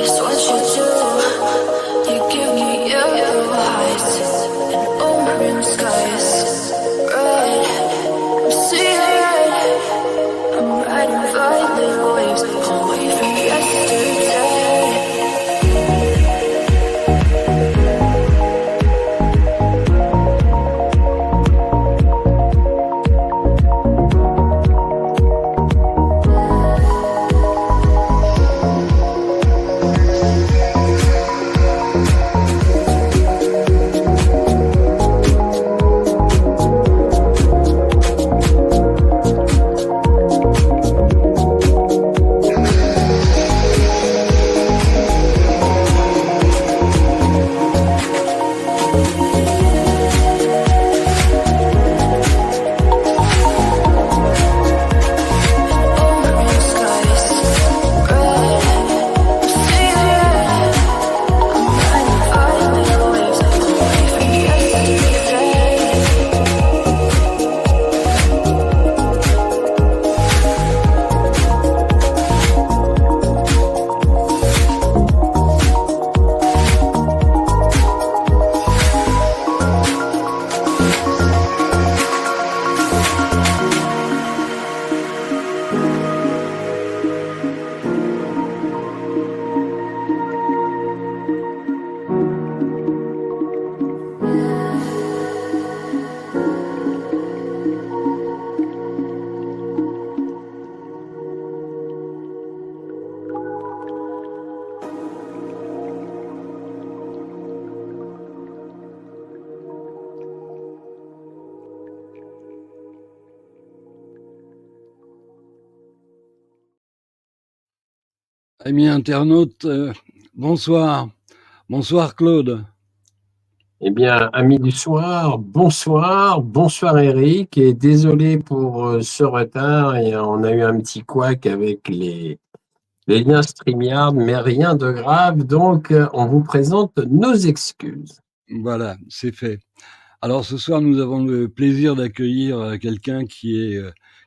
It's what you do. You give me yellow eyes and orange skies. Red, I'm seeing red. I'm riding violet waves away from yesterday. Amis internautes, bonsoir. Bonsoir Claude. Eh bien, amis du soir, bonsoir Eric, et désolé pour ce retard, et on a eu un petit couac avec les liens StreamYard, mais rien de grave, donc on vous présente nos excuses. Voilà, c'est fait. Alors ce soir, nous avons le plaisir d'accueillir quelqu'un qui est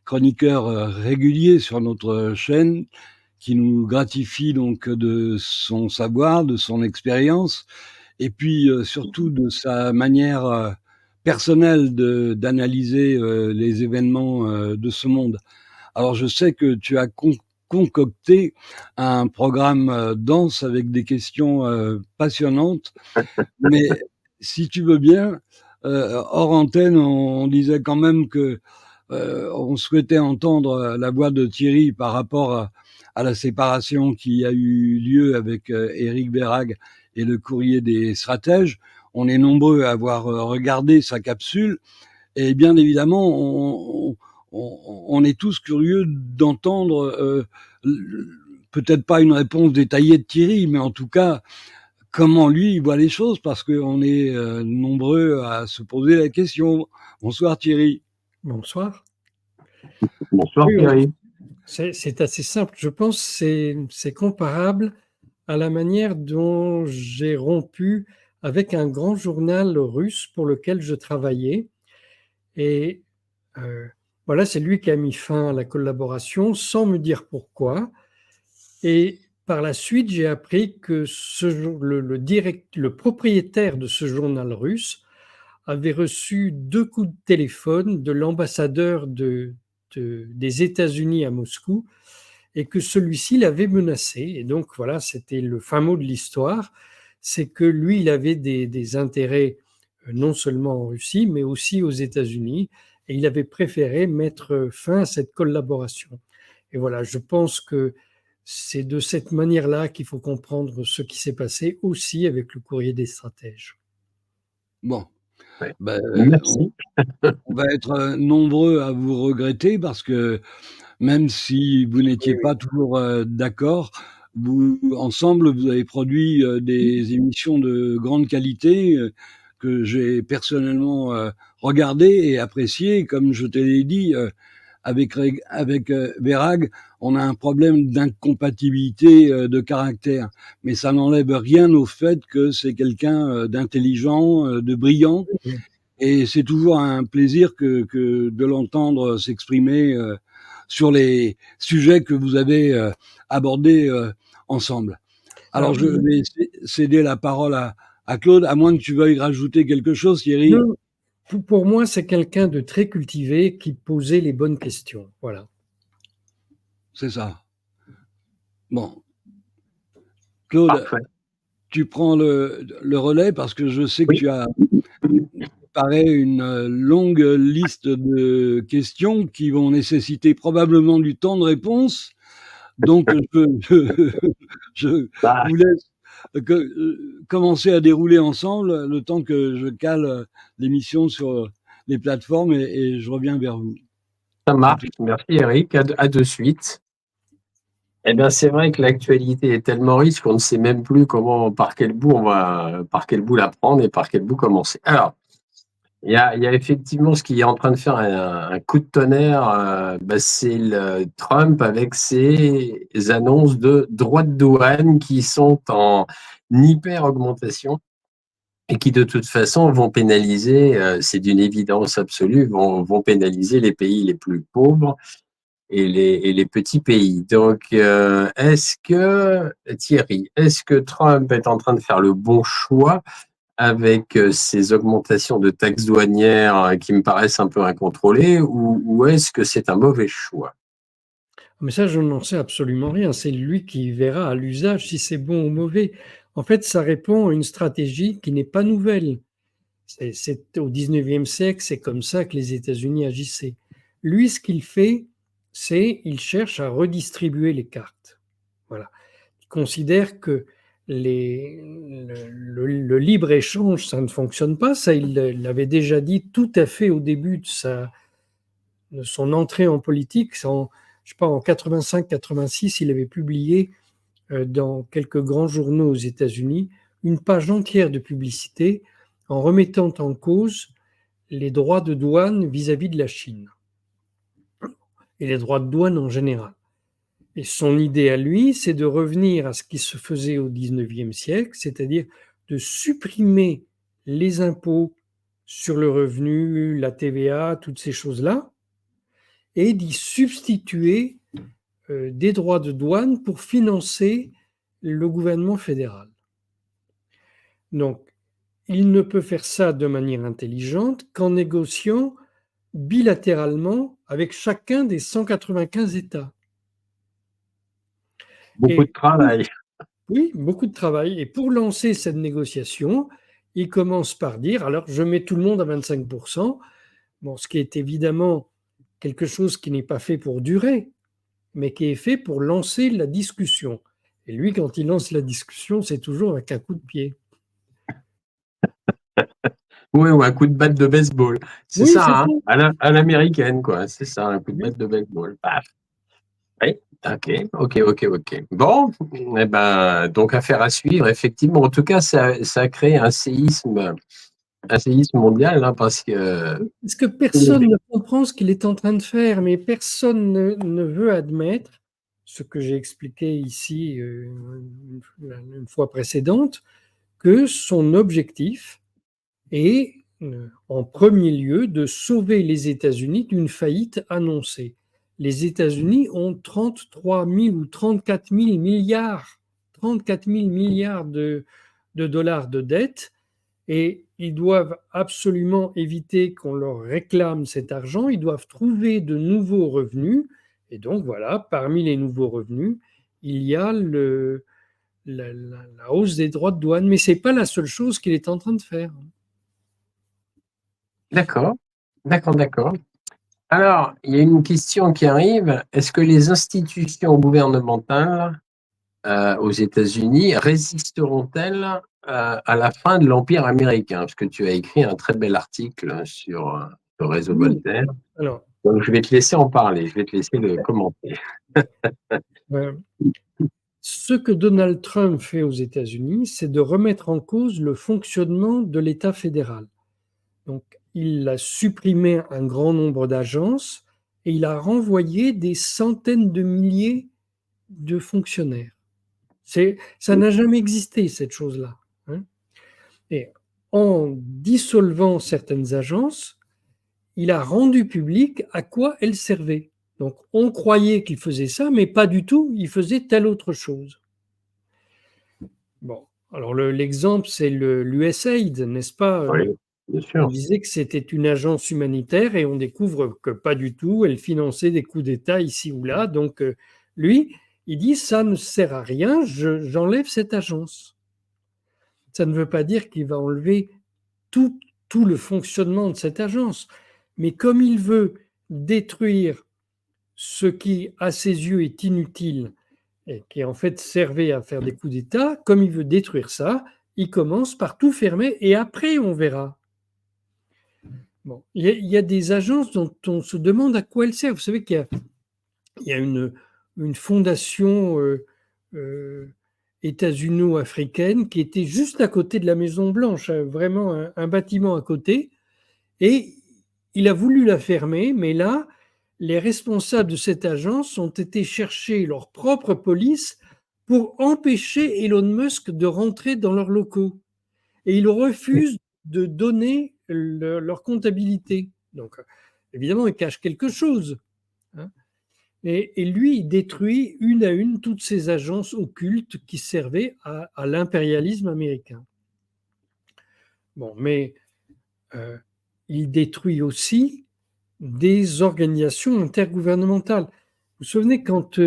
chroniqueur régulier sur notre chaîne, qui nous gratifie donc de son savoir, de son expérience, et puis surtout de sa manière personnelle d'analyser les événements de ce monde. Alors je sais que tu as concocté un programme dense avec des questions passionnantes, mais si tu veux bien, hors antenne, on disait quand même que on souhaitait entendre la voix de Thierry par rapport à la séparation qui a eu lieu avec Éric Bérag et le Courrier des Stratèges. On est nombreux à avoir regardé sa capsule et bien évidemment, on est tous curieux d'entendre peut-être pas une réponse détaillée de Thierry, mais en tout cas comment lui il voit les choses, parce qu'on est nombreux à se poser la question. Bonsoir Thierry. Bonsoir. Bonsoir Oui, Thierry. c'est assez simple. Je pense que c'est comparable à la manière dont j'ai rompu avec un grand journal russe pour lequel je travaillais. Et voilà, c'est lui qui a mis fin à la collaboration sans me dire pourquoi. Et par la suite, j'ai appris que le propriétaire de ce journal russe avait reçu 2 coups de téléphone de l'ambassadeur des États-Unis à Moscou, et que celui-ci l'avait menacé. Et donc voilà, c'était le fin mot de l'histoire, c'est que lui, il avait des intérêts non seulement en Russie, mais aussi aux États-Unis, et il avait préféré mettre fin à cette collaboration. Et voilà, je pense que c'est de cette manière-là qu'il faut comprendre ce qui s'est passé aussi avec le Courrier des Stratèges. Bon, Ouais. ben, Merci. on va être nombreux à vous regretter, parce que même si vous n'étiez pas toujours d'accord, ensemble, vous avez produit des émissions de grande qualité que j'ai personnellement regardées et appréciées. Comme je te l'ai dit, avec Berag, on a un problème d'incompatibilité de caractère, mais ça n'enlève rien au fait que c'est quelqu'un d'intelligent, de brillant, et c'est toujours un plaisir que de l'entendre s'exprimer sur les sujets que vous avez abordés ensemble. Alors, je vais céder la parole à Claude, à moins que tu veuilles rajouter quelque chose, Thierry. Non, pour moi, c'est quelqu'un de très cultivé qui posait les bonnes questions. Voilà. C'est ça. Bon. Claude, Parfait. tu prends le relais parce que je sais que Oui. tu as préparé une longue liste de questions qui vont nécessiter probablement du temps de réponse. Donc, je Bah, vous laisse commencer à dérouler ensemble le temps que je cale l'émission sur les plateformes et je reviens vers vous. ça marche. Merci Eric. À de suite. Eh bien, c'est vrai que l'actualité est tellement riche qu'on ne sait même plus par quel bout la prendre et par quel bout commencer. Alors, il y a effectivement ce qui est en train de faire un coup de tonnerre, c'est Trump avec ses annonces de droits de douane qui sont en hyper augmentation et qui de toute façon vont pénaliser, c'est d'une évidence absolue, vont pénaliser les pays les plus pauvres et les petits pays. Donc, Thierry, est-ce que Trump est en train de faire le bon choix avec ces augmentations de taxes douanières qui me paraissent un peu incontrôlées, ou est-ce que c'est un mauvais choix? Mais ça, je n'en sais absolument rien. C'est lui qui verra à l'usage si c'est bon ou mauvais. En fait, ça répond à une stratégie qui n'est pas nouvelle. C'est au 19e siècle, c'est comme ça que les États-Unis agissaient. Lui, ce qu'il fait, c'est il cherche à redistribuer les cartes. Voilà. Il considère que le libre-échange, ça ne fonctionne pas. Ça, il l'avait déjà dit tout à fait au début de son entrée en politique. Je ne sais pas, en 85-86, il avait publié dans quelques grands journaux aux États-Unis une page entière de publicité en remettant en cause les droits de douane vis-à-vis de la Chine et les droits de douane en général. Et son idée à lui, c'est de revenir à ce qui se faisait au 19e siècle, c'est-à-dire de supprimer les impôts sur le revenu, la TVA, toutes ces choses-là, et d'y substituer des droits de douane pour financer le gouvernement fédéral. Donc, il ne peut faire ça de manière intelligente qu'en négociant bilatéralement avec chacun des 195 États. Beaucoup de travail. Oui, beaucoup de travail. Et pour lancer cette négociation, il commence par dire, alors je mets tout le monde à 25%, bon, ce qui est évidemment quelque chose qui n'est pas fait pour durer, mais qui est fait pour lancer la discussion. Et lui, quand il lance la discussion, c'est toujours avec un coup de pied. Oui, ou un coup de batte de baseball. C'est Oui, ça, c'est hein, à l'américaine, quoi. C'est ça, un coup de batte de baseball. Paf. Oui, ok. Bon, eh ben, donc affaire à suivre, effectivement. En tout cas, ça a créé un séisme mondial, hein, parce que Parce que personne ne comprend ce qu'il est en train de faire, mais personne ne veut admettre ce que j'ai expliqué ici une fois précédente, que son objectif est, en premier lieu, de sauver les États-Unis d'une faillite annoncée. Les États-Unis ont 33 000 ou 34 000 milliards, 34 000 milliards de dollars de dettes, et ils doivent absolument éviter qu'on leur réclame cet argent. Ils doivent trouver de nouveaux revenus. Et donc, voilà, parmi les nouveaux revenus, il y a la hausse des droits de douane. Mais ce n'est pas la seule chose qu'il est en train de faire. D'accord. Alors, il y a une question qui arrive. Est-ce que les institutions gouvernementales aux États-Unis résisteront-elles à la fin de l'Empire américain? Parce que tu as écrit un très bel article sur le réseau Oui. Voltaire. Alors, Donc, je vais te laisser en parler, je vais te laisser le commenter. ce que Donald Trump fait aux États-Unis, c'est de remettre en cause le fonctionnement de l'État fédéral. Donc, il a supprimé un grand nombre d'agences et il a renvoyé des centaines de milliers de fonctionnaires. Ça n'a jamais existé, cette chose-là, hein. Et en dissolvant certaines agences, il a rendu public à quoi elles servaient. Donc, on croyait qu'il faisait ça, mais pas du tout, il faisait telle autre chose. Bon, alors l'exemple, c'est l'USAID, n'est-ce pas? Oui, bien On sûr. disait que c'était une agence humanitaire et on découvre que pas du tout, elle finançait des coups d'État ici ou là. Donc, lui, il dit, ça ne sert à rien, j'enlève cette agence. Ça ne veut pas dire qu'il va enlever tout, tout le fonctionnement de cette agence, mais comme il veut détruire ce qui, à ses yeux, est inutile et qui en fait servait à faire des coups d'État, comme il veut détruire ça, il commence par tout fermer et après on verra. Bon, il y a des agences dont on se demande à quoi elles servent. Vous savez qu'il y a une fondation états-uno-africaine qui était juste à côté de la Maison Blanche, vraiment un bâtiment à côté, et il a voulu la fermer, mais là, les responsables de cette agence ont été chercher leur propre police pour empêcher Elon Musk de rentrer dans leurs locaux. Et ils refusent de donner leur comptabilité. Donc, évidemment, ils cachent quelque chose, hein. Et lui, il détruit une à une toutes ces agences occultes qui servaient à l'impérialisme américain. Bon, mais il détruit aussi des organisations intergouvernementales. Vous vous souvenez quand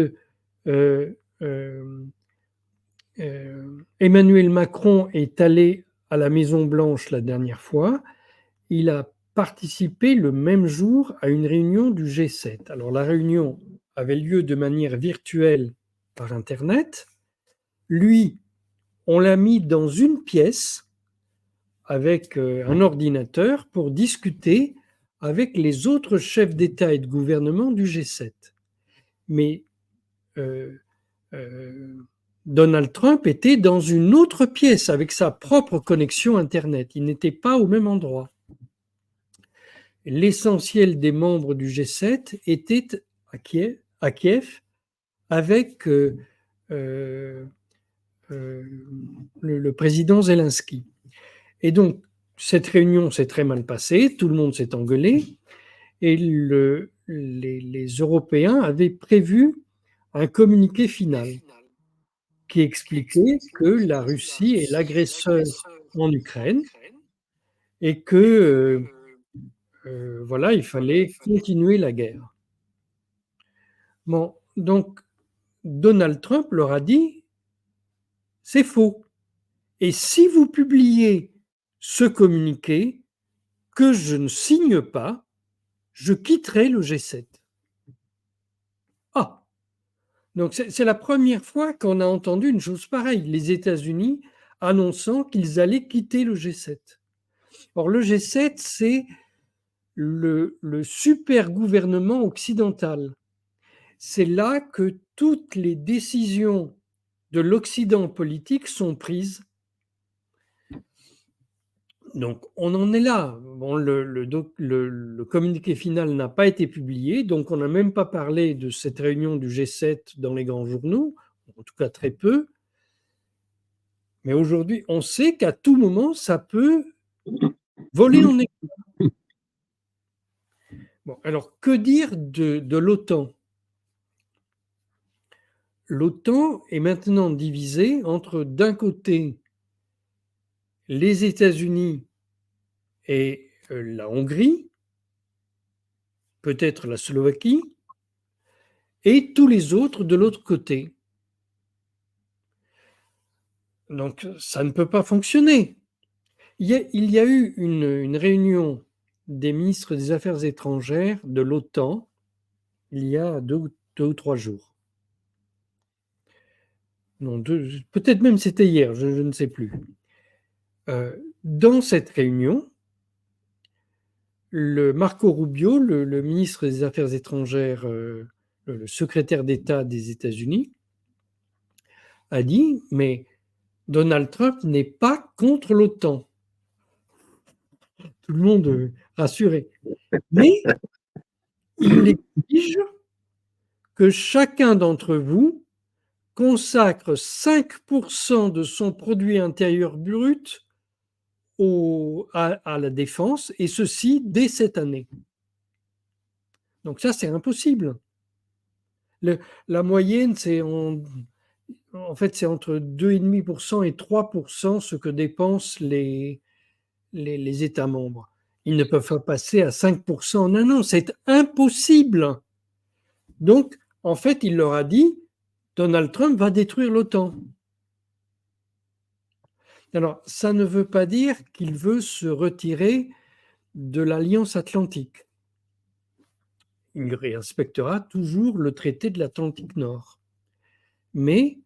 Emmanuel Macron est allé à la Maison-Blanche la dernière fois, il a participé le même jour à une réunion du G7. Alors la réunion avait lieu de manière virtuelle par Internet. Lui, on l'a mis dans une pièce avec un ordinateur pour discuter avec les autres chefs d'État et de gouvernement du G7. Mais Donald Trump était dans une autre pièce avec sa propre connexion Internet. Il n'était pas au même endroit. L'essentiel des membres du G7 étaient à Kiev avec le président Zelensky. Et donc, cette réunion s'est très mal passée, tout le monde s'est engueulé, et les Européens avaient prévu un communiqué final qui expliquait que la Russie est l'agresseur en Ukraine et que voilà, il fallait continuer la guerre. Bon, donc Donald Trump leur a dit, c'est faux. Et si vous publiez ce communiqué que je ne signe pas, je quitterai le G7. Ah, donc c'est la première fois qu'on a entendu une chose pareille, les États-Unis annonçant qu'ils allaient quitter le G7. Or, le G7, c'est le super gouvernement occidental. C'est là que toutes les décisions de l'Occident politique sont prises. Donc, on en est là. Bon, le communiqué final n'a pas été publié, donc on n'a même pas parlé de cette réunion du G7 dans les grands journaux, en tout cas très peu. Mais aujourd'hui, on sait qu'à tout moment, ça peut voler en éclats. Bon, alors, que dire de l'OTAN? L'OTAN est maintenant divisée entre, d'un côté, les États-Unis et la Hongrie, peut-être la Slovaquie, et tous les autres de l'autre côté. Donc, ça ne peut pas fonctionner. Il y a eu une réunion des ministres des Affaires étrangères de l'OTAN il y a 2 ou 3 jours. Non, peut-être même c'était hier, je ne sais plus. Dans cette réunion, Marco Rubio, le ministre des Affaires étrangères, le secrétaire d'État des États-Unis, a dit, mais Donald Trump n'est pas contre l'OTAN. Tout le monde rassuré. Mais il exige que chacun d'entre vous consacre 5% de son produit intérieur brut à la défense, et ceci dès cette année. Donc ça, c'est impossible. La moyenne, c'est en fait, c'est entre 2,5% et 3% ce que dépensent les États membres. Ils ne peuvent pas passer à 5% en un an. C'est impossible. Donc, en fait, il leur a dit, Donald Trump va détruire l'OTAN. Alors, ça ne veut pas dire qu'il veut se retirer de l'Alliance atlantique. Il respectera toujours le traité de l'Atlantique Nord. Mais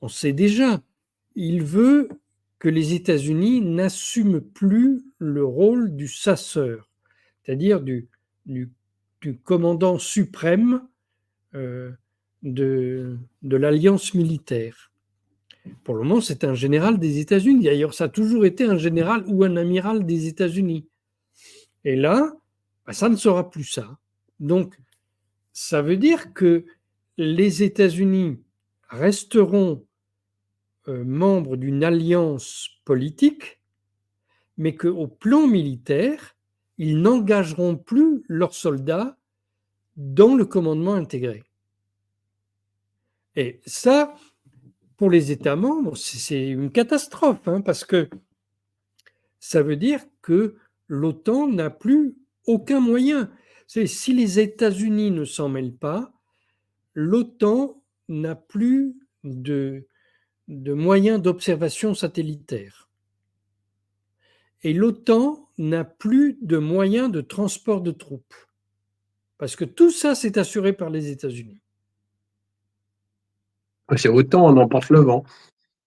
on sait déjà, il veut que les États-Unis n'assument plus le rôle du chasseur, c'est-à-dire du commandant suprême de l'alliance militaire. Pour le moment, c'est un général des États-Unis. D'ailleurs, ça a toujours été un général ou un amiral des États-Unis. Et là, ça ne sera plus ça. Donc, ça veut dire que les États-Unis resteront membres d'une alliance politique, mais qu'au plan militaire, ils n'engageront plus leurs soldats dans le commandement intégré. Et ça, pour les États membres, c'est une catastrophe, parce que ça veut dire que l'OTAN n'a plus aucun moyen. Si les États-Unis ne s'en mêlent pas, l'OTAN n'a plus de moyens d'observation satellitaire. Et l'OTAN n'a plus de moyens de transport de troupes. Parce que tout ça, c'est assuré par les États-Unis. C'est autant on emporte le vent,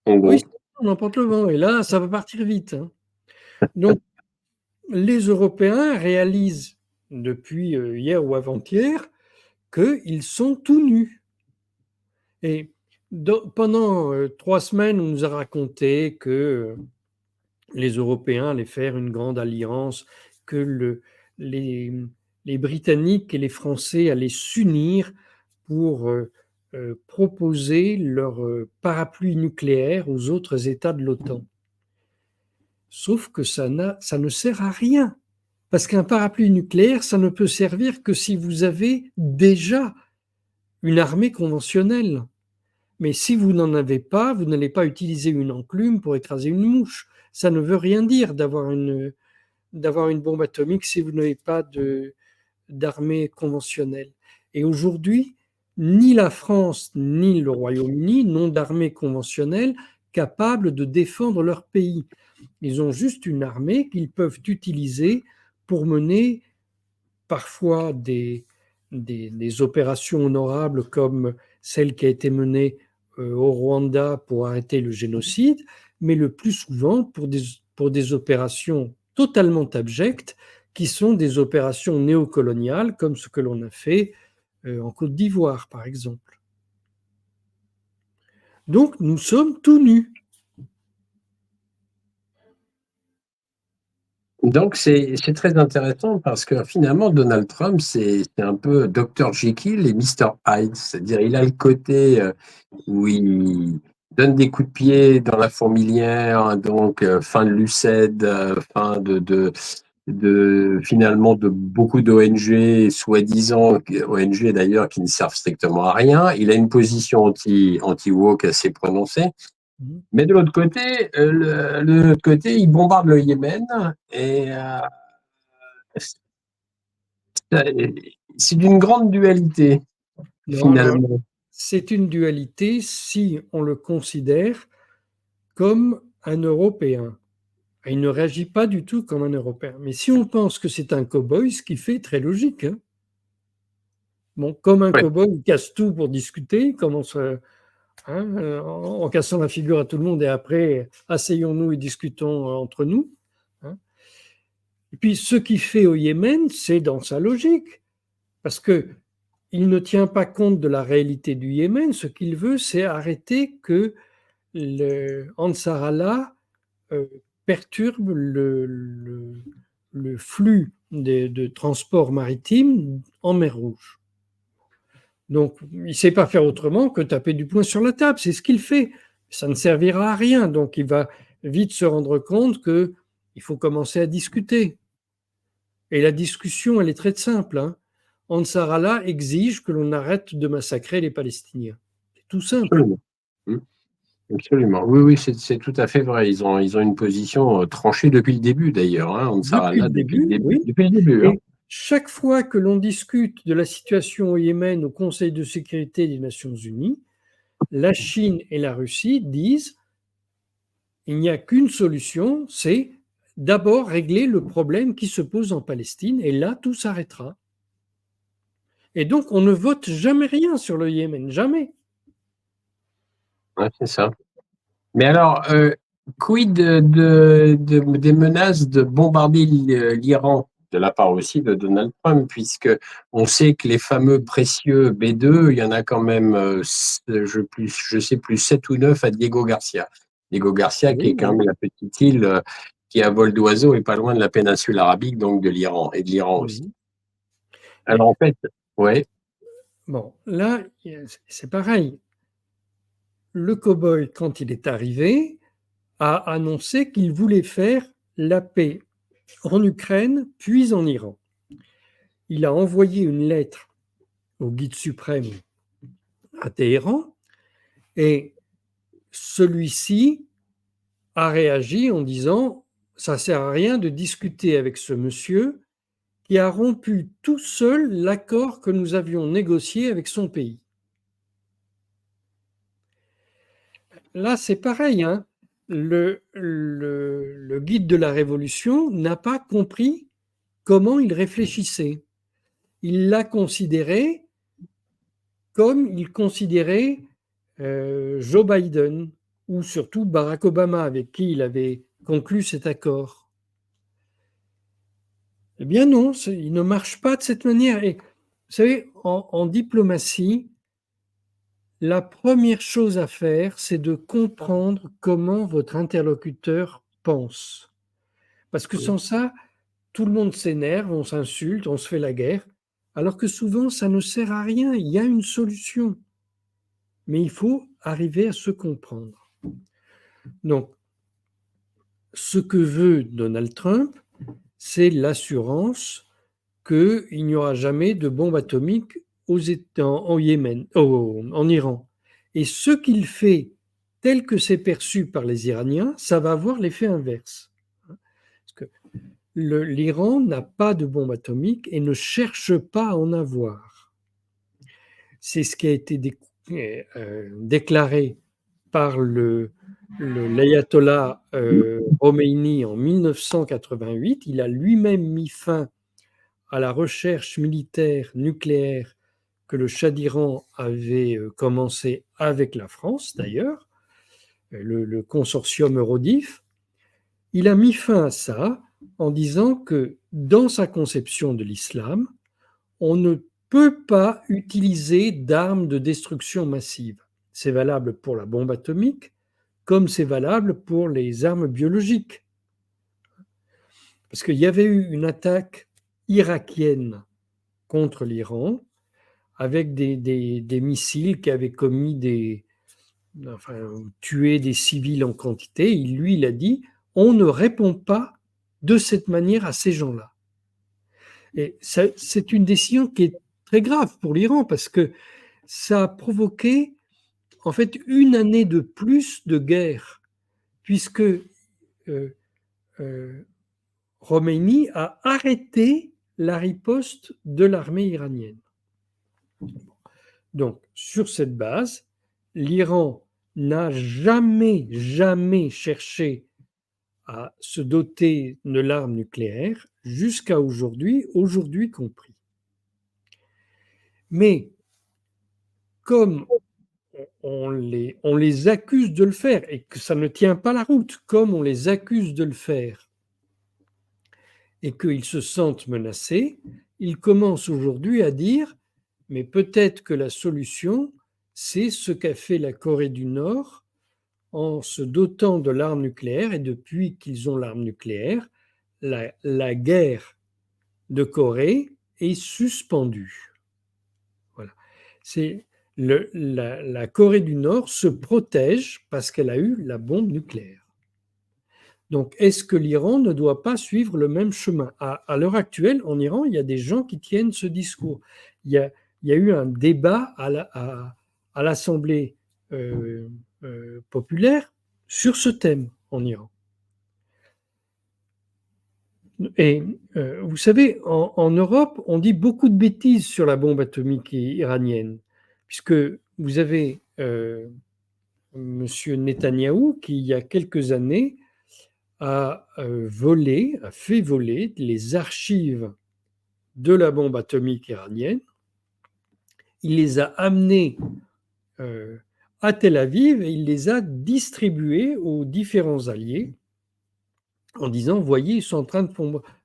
en gros. Oui, on emporte le vent. Et là, ça va partir vite. Donc, les Européens réalisent depuis hier ou avant-hier qu'ils sont tout nus. Et pendant 3 semaines, on nous a raconté que les Européens allaient faire une grande alliance, que les Britanniques et les Français allaient s'unir pour proposer leur parapluie nucléaire aux autres États de l'OTAN. Sauf que ça ne sert à rien. Parce qu'un parapluie nucléaire, ça ne peut servir que si vous avez déjà une armée conventionnelle. Mais si vous n'en avez pas, vous n'allez pas utiliser une enclume pour écraser une mouche. Ça ne veut rien dire d'avoir une bombe atomique si vous n'avez pas d'armée conventionnelle. Et aujourd'hui, ni la France ni le Royaume-Uni n'ont d'armée conventionnelle capable de défendre leur pays. Ils ont juste une armée qu'ils peuvent utiliser pour mener parfois des opérations honorables comme celle qui a été menée au Rwanda pour arrêter le génocide, mais le plus souvent pour des opérations totalement abjectes qui sont des opérations néocoloniales comme ce que l'on a fait en Côte d'Ivoire, par exemple. Donc, nous sommes tout nus. Donc, c'est très intéressant parce que finalement, Donald Trump, c'est un peu Dr. Jekyll et Mr. Hyde. C'est-à-dire, il a le côté où il donne des coups de pied dans la fourmilière, donc fin de l'UCED, fin finalement de beaucoup d'ONG, soi-disant ONG d'ailleurs, qui ne servent strictement à rien. Il a une position anti-woke assez prononcée. Mais de l'autre côté, il bombarde le Yémen et c'est d'une grande dualité, finalement. C'est une dualité si on le considère comme un Européen. Il ne réagit pas du tout comme un Européen. Mais si on pense que c'est un cow-boy, ce qui fait très logique. Bon, comme un cow-boy, il casse tout pour discuter, il commence en cassant la figure à tout le monde et après, asseyons-nous et discutons entre nous. Et puis, ce qu'il fait au Yémen, c'est dans sa logique. Parce qu'il ne tient pas compte de la réalité du Yémen. Ce qu'il veut, c'est arrêter que le Ansar Allah perturbe le flux de transport maritime en mer Rouge. Donc, il ne sait pas faire autrement que taper du poing sur la table. C'est ce qu'il fait. Ça ne servira à rien. Donc, il va vite se rendre compte qu'il faut commencer à discuter. Et la discussion, elle est très simple, hein. Ansar Allah exige que l'on arrête de massacrer les Palestiniens. C'est tout simple. Absolument. Absolument. Oui, oui, c'est tout à fait vrai. Ils ont une position tranchée depuis le début, d'ailleurs. Hein, Ansar Depuis le Allah, depuis le début, début. oui. Depuis le début, hein. Et chaque fois que l'on discute de la situation au Yémen au Conseil de sécurité des Nations Unies, la Chine et la Russie disent il n'y a qu'une solution, c'est d'abord régler le problème qui se pose en Palestine et là, tout s'arrêtera. Et donc, on ne vote jamais rien sur le Yémen, jamais. Ouais, c'est ça. Mais alors, quid des menaces de bombarder l'Iran de la part aussi de Donald Trump, puisque on sait que les fameux précieux B2, il y en a quand même, je sais plus 7 ou 9 à Diego Garcia. Diego Garcia, qui est Oui, quand oui, même la petite île qui est à vol d'oiseau et pas loin de la péninsule arabique, donc de l'Iran et de l'Iran aussi. oui. Alors Mais en fait, ouais, bon, là, c'est pareil. Le cow-boy, quand il est arrivé, a annoncé qu'il voulait faire la paix en Ukraine, puis en Iran. Il a envoyé une lettre au guide suprême à Téhéran et celui-ci a réagi en disant ça ne sert à rien de discuter avec ce monsieur qui a rompu tout seul l'accord que nous avions négocié avec son pays. Là, c'est pareil, hein. Le guide de la révolution n'a pas compris comment il réfléchissait. Il l'a considéré comme il considérait Joe Biden ou surtout Barack Obama avec qui il avait conclu cet accord. Eh bien non, il ne marche pas de cette manière. Et vous savez, en diplomatie, la première chose à faire, c'est de comprendre comment votre interlocuteur pense. Parce que sans ça, tout le monde s'énerve, on s'insulte, on se fait la guerre, alors que souvent, ça ne sert à rien. Il y a une solution. Mais il faut arriver à se comprendre. Donc, ce que veut Donald Trump, c'est l'assurance qu'il n'y aura jamais de bombe atomique en Yémen, en Iran. Et ce qu'il fait, tel que c'est perçu par les Iraniens, ça va avoir l'effet inverse. Parce que l'Iran n'a pas de bombe atomique et ne cherche pas à en avoir. C'est ce qui a été déclaré par l'ayatollah Khomeini en 1988. Il a lui-même mis fin à la recherche militaire nucléaire que le Shah d'Iran avait commencé avec la France, d'ailleurs, le consortium Eurodif. Il a mis fin à ça en disant que dans sa conception de l'islam, on ne peut pas utiliser d'armes de destruction massive. C'est valable pour la bombe atomique, comme c'est valable pour les armes biologiques. Parce qu'il y avait eu une attaque irakienne contre l'Iran avec des missiles qui avaient tué des civils en quantité. Et lui, il a dit, on ne répond pas de cette manière à ces gens-là. Et c'est une décision qui est très grave pour l'Iran parce que ça a provoqué en fait une année de plus de guerre, puisque Khomeini a arrêté la riposte de l'armée iranienne. Donc, sur cette base, l'Iran n'a jamais cherché à se doter de l'arme nucléaire jusqu'à aujourd'hui compris. Mais comme on les accuse de le faire et que ça ne tient pas la route, comme on les accuse de le faire et qu'ils se sentent menacés, ils commencent aujourd'hui à dire mais peut-être que la solution, c'est ce qu'a fait la Corée du Nord en se dotant de l'arme nucléaire et depuis qu'ils ont l'arme nucléaire, la guerre de Corée est suspendu. Voilà. La Corée du Nord se protège parce qu'elle a eu la bombe nucléaire. Donc, est-ce que l'Iran ne doit pas suivre le même chemin? À l'heure actuelle, en Iran, il y a des gens qui tiennent ce discours. Il y a eu un débat à l'Assemblée populaire sur ce thème en Iran. Et vous savez, en Europe, on dit beaucoup de bêtises sur la bombe atomique iranienne, puisque vous avez M. Netanyahou qui, il y a quelques années, a fait voler les archives de la bombe atomique iranienne. Il les a amenées à Tel Aviv et il les a distribuées aux différents alliés en disant, voyez, ils sont en train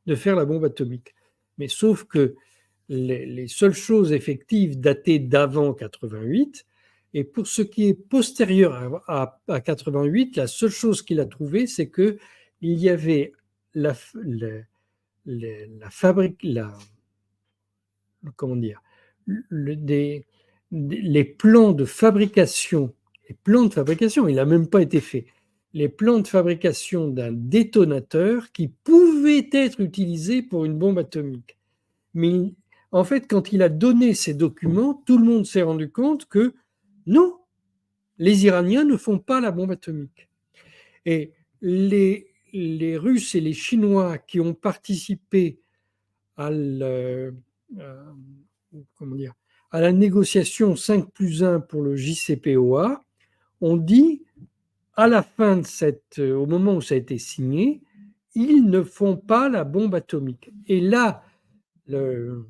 de faire la bombe atomique. Mais sauf que les seules choses effectives datées d'avant 88, et pour ce qui est postérieur à 88, la seule chose qu'il a trouvée, c'est que il y avait comment dire, les plans de fabrication, il n'a même pas été fait, les plans de fabrication d'un détonateur qui pouvait être utilisé pour une bombe atomique. Mais en fait, quand il a donné ces documents, tout le monde s'est rendu compte que non, les Iraniens ne font pas la bombe atomique. Et les Russes et les Chinois qui ont participé à la négociation 5+1 pour le JCPOA ont dit, à la fin au moment où ça a été signé, ils ne font pas la bombe atomique. Et là, il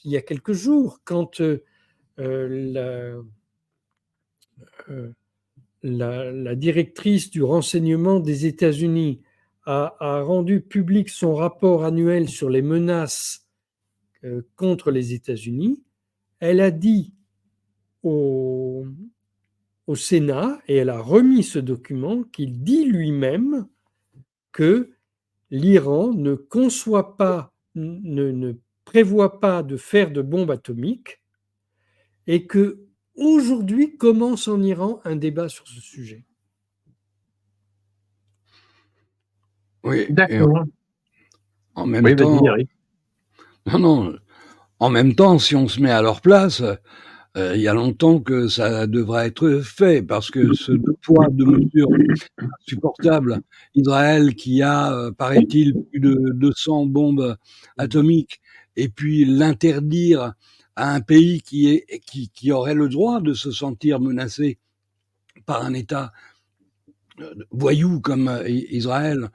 y a quelques jours, quand la directrice du renseignement des États-Unis a rendu public son rapport annuel sur les menaces contre les États-Unis, elle a dit au Sénat, et elle a remis ce document, qu'il dit lui-même que l'Iran ne conçoit pas, ne prévoit pas de faire de bombes atomiques, et que aujourd'hui commence en Iran un débat sur ce sujet. Oui, et D'accord. en même Oui, temps, vas-y, Eric. non, en même temps, si on se met à leur place, il y a longtemps que ça devrait être fait, parce que ce poids de mesure insupportable, Israël qui a, paraît-il, plus de 200 bombes atomiques, et puis l'interdire à un pays qui aurait le droit de se sentir menacé par un État voyou comme Israël,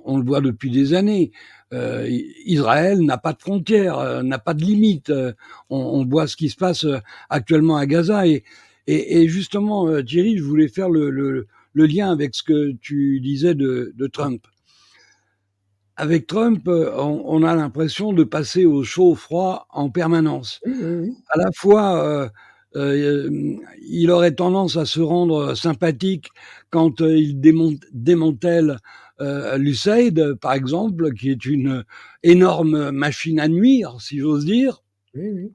on le voit depuis des années. Israël n'a pas de frontières, n'a pas de limites. On voit ce qui se passe actuellement à Gaza. Et justement, Thierry, je voulais faire le lien avec ce que tu disais de Trump. Avec Trump, on a l'impression de passer au chaud au froid en permanence. Oui. À la fois, il aurait tendance à se rendre sympathique quand il démantèle l'USAID, par exemple, qui est une énorme machine à nuire, si j'ose dire. Oui.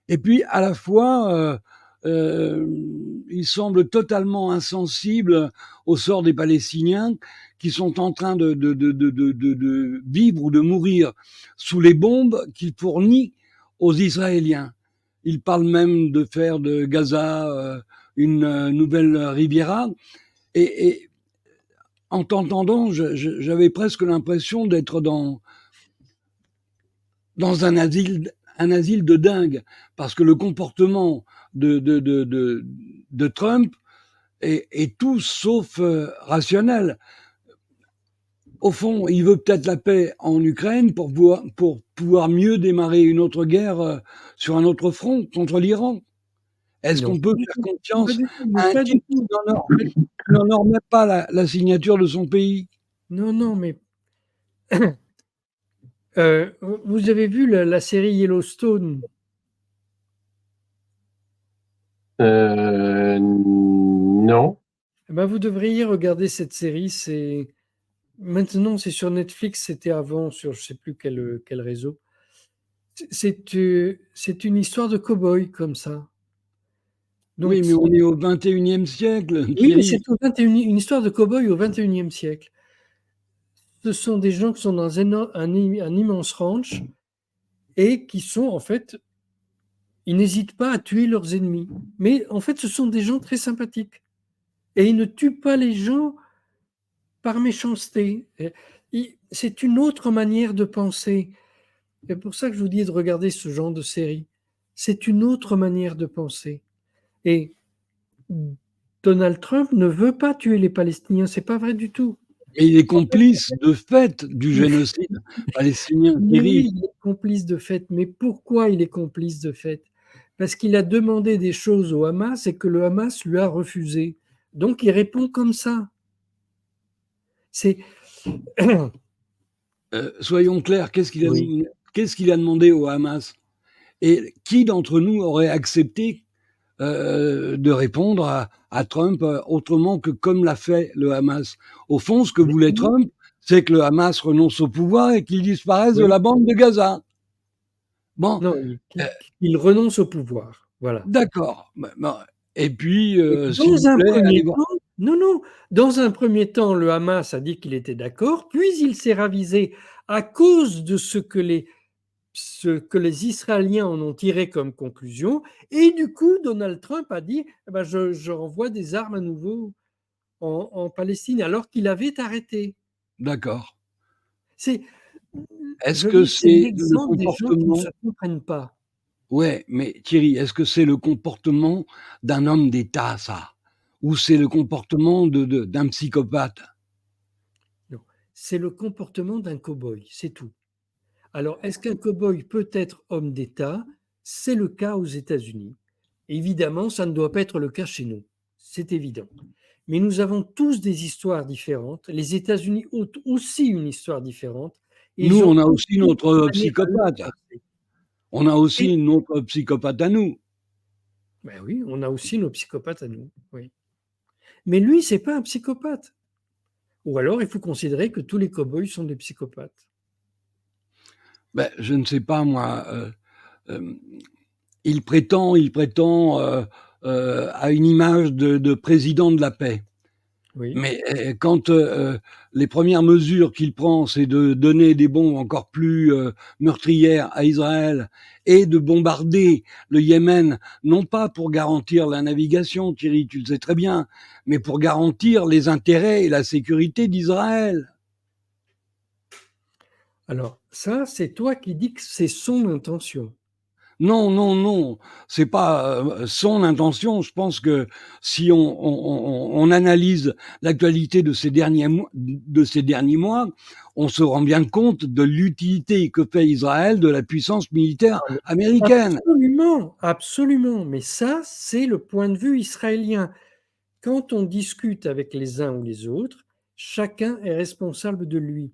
Et puis, à la fois, il semble totalement insensible au sort des Palestiniens qui sont en train de vivre ou de mourir sous les bombes qu'il fournit aux Israéliens. Il parle même de faire de Gaza une nouvelle Riviera. Et en t'entendant, j'avais presque l'impression d'être dans un asile de dingue, parce que le comportement de Trump est tout sauf rationnel. Au fond, il veut peut-être la paix en Ukraine pour pouvoir mieux démarrer une autre guerre sur un autre front contre l'Iran. Est-ce qu'on peut faire confiance à un type qui n'honore même pas la signature de son pays? Non, mais vous avez vu la série Yellowstone? Non. Eh ben, vous devriez regarder cette série. Maintenant, c'est sur Netflix, c'était avant sur je sais plus quel réseau. C'est une histoire de cow-boy comme ça. Oui, Donc, mais on est au XXIe siècle, oui, mais Thierry. c'est une histoire de cow-boy au XXIe siècle. Ce sont des gens qui sont dans un immense ranch et qui sont en fait, ils n'hésitent pas à tuer leurs ennemis. Mais en fait, ce sont des gens très sympathiques. Et ils ne tuent pas les gens par méchanceté. C'est une autre manière de penser. C'est pour ça que je vous dis de regarder ce genre de série. C'est une autre manière de penser. Et Donald Trump ne veut pas tuer les Palestiniens, c'est pas vrai du tout. Mais il est complice de fait du génocide palestinien, Oui, Thierry. il est complice de fait, mais pourquoi il est complice de fait? Parce qu'il a demandé des choses au Hamas et que le Hamas lui a refusé. Donc il répond comme ça. C'est Soyons clairs, oui. qu'est-ce qu'il a demandé au Hamas? Et qui d'entre nous aurait accepté de répondre à Trump autrement que comme l'a fait le Hamas? Au fond, ce que voulait Trump, c'est que le Hamas renonce au pouvoir et qu'il disparaisse de Oui. la bande de Gaza. Bon, Non, euh, il renonce au pouvoir. Voilà. d'accord. Et puis, Et s'il vous dans un plaît, allez premier voir. temps, non, non, dans un premier temps, le Hamas a dit qu'il était d'accord, puis il s'est ravisé à cause de ce que les Israéliens en ont tiré comme conclusion. Et du coup, Donald Trump a dit eh ben, je renvoie des armes à nouveau en Palestine, alors qu'il avait arrêté. D'accord. C'est, Est-ce je que dis, c'est c'est le l'exemple des gens qui ne se comportement? comprennent pas. Ouais, mais Thierry, est-ce que c'est le comportement d'un homme d'État, ça? Ou c'est le comportement d'un psychopathe? Non, c'est le comportement d'un cow-boy, c'est tout. Alors, est-ce qu'un cow-boy peut être homme d'État? C'est le cas aux États-Unis. Évidemment, ça ne doit pas être le cas chez nous. C'est évident. Mais nous avons tous des histoires différentes. Les États-Unis ont aussi une histoire différente. Et Nous, ils ont on a aussi aussi une notre manière à leur psychopathe. penser. On a aussi Et, notre psychopathe à nous. ben oui, on a aussi nos psychopathes à nous. Oui. Mais lui, c'est pas un psychopathe. Ou alors, il faut considérer que tous les cow-boys sont des psychopathes. Ben, je ne sais pas, moi. Euh, il prétend à une image de président de la paix. Oui. Mais quand les premières mesures qu'il prend, c'est de donner des bombes encore plus meurtrières à Israël et de bombarder le Yémen, non pas pour garantir la navigation, Thierry, tu le sais très bien, mais pour garantir les intérêts et la sécurité d'Israël. Alors, ça, c'est toi qui dis que c'est son intention. Non, non, non, c'est pas son intention. Je pense que si on analyse l'actualité de ces derniers mois, on se rend bien compte de l'utilité que fait Israël de la puissance militaire Ah, mais américaine. absolument, absolument. Mais ça, c'est le point de vue israélien. Quand on discute avec les uns ou les autres, chacun est responsable de lui.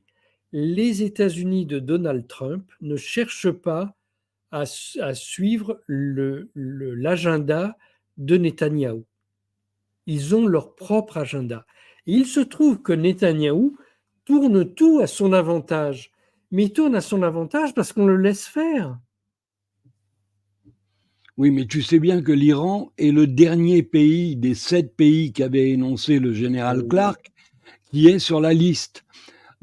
Les États-Unis de Donald Trump ne cherchent pas à suivre l'agenda de Netanyahou. Ils ont leur propre agenda. Et il se trouve que Netanyahou tourne tout à son avantage. Mais il tourne à son avantage parce qu'on le laisse faire. Oui, mais tu sais bien que l'Iran est le dernier pays des 7 pays qu'avait énoncé le général Clark qui est sur la liste.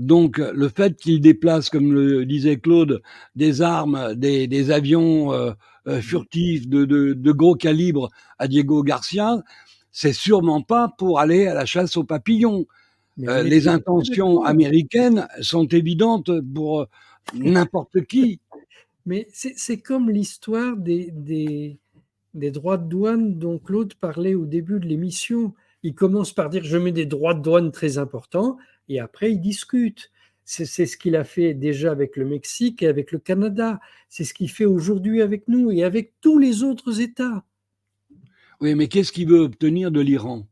Donc, le fait qu'il déplace, comme le disait Claude, des armes, des avions furtifs de gros calibre à Diego Garcia, c'est sûrement pas pour aller à la chasse aux papillons. Mais on est Les tout à fait intentions d'accord. américaines sont évidentes pour n'importe qui. Mais c'est comme l'histoire des droits de douane dont Claude parlait au début de l'émission. Il commence par dire je mets des droits de douane très importants et après il discute. C'est ce qu'il a fait déjà avec le Mexique et avec le Canada. C'est ce qu'il fait aujourd'hui avec nous et avec tous les autres États. Oui, mais qu'est-ce qu'il veut obtenir de l'Iran?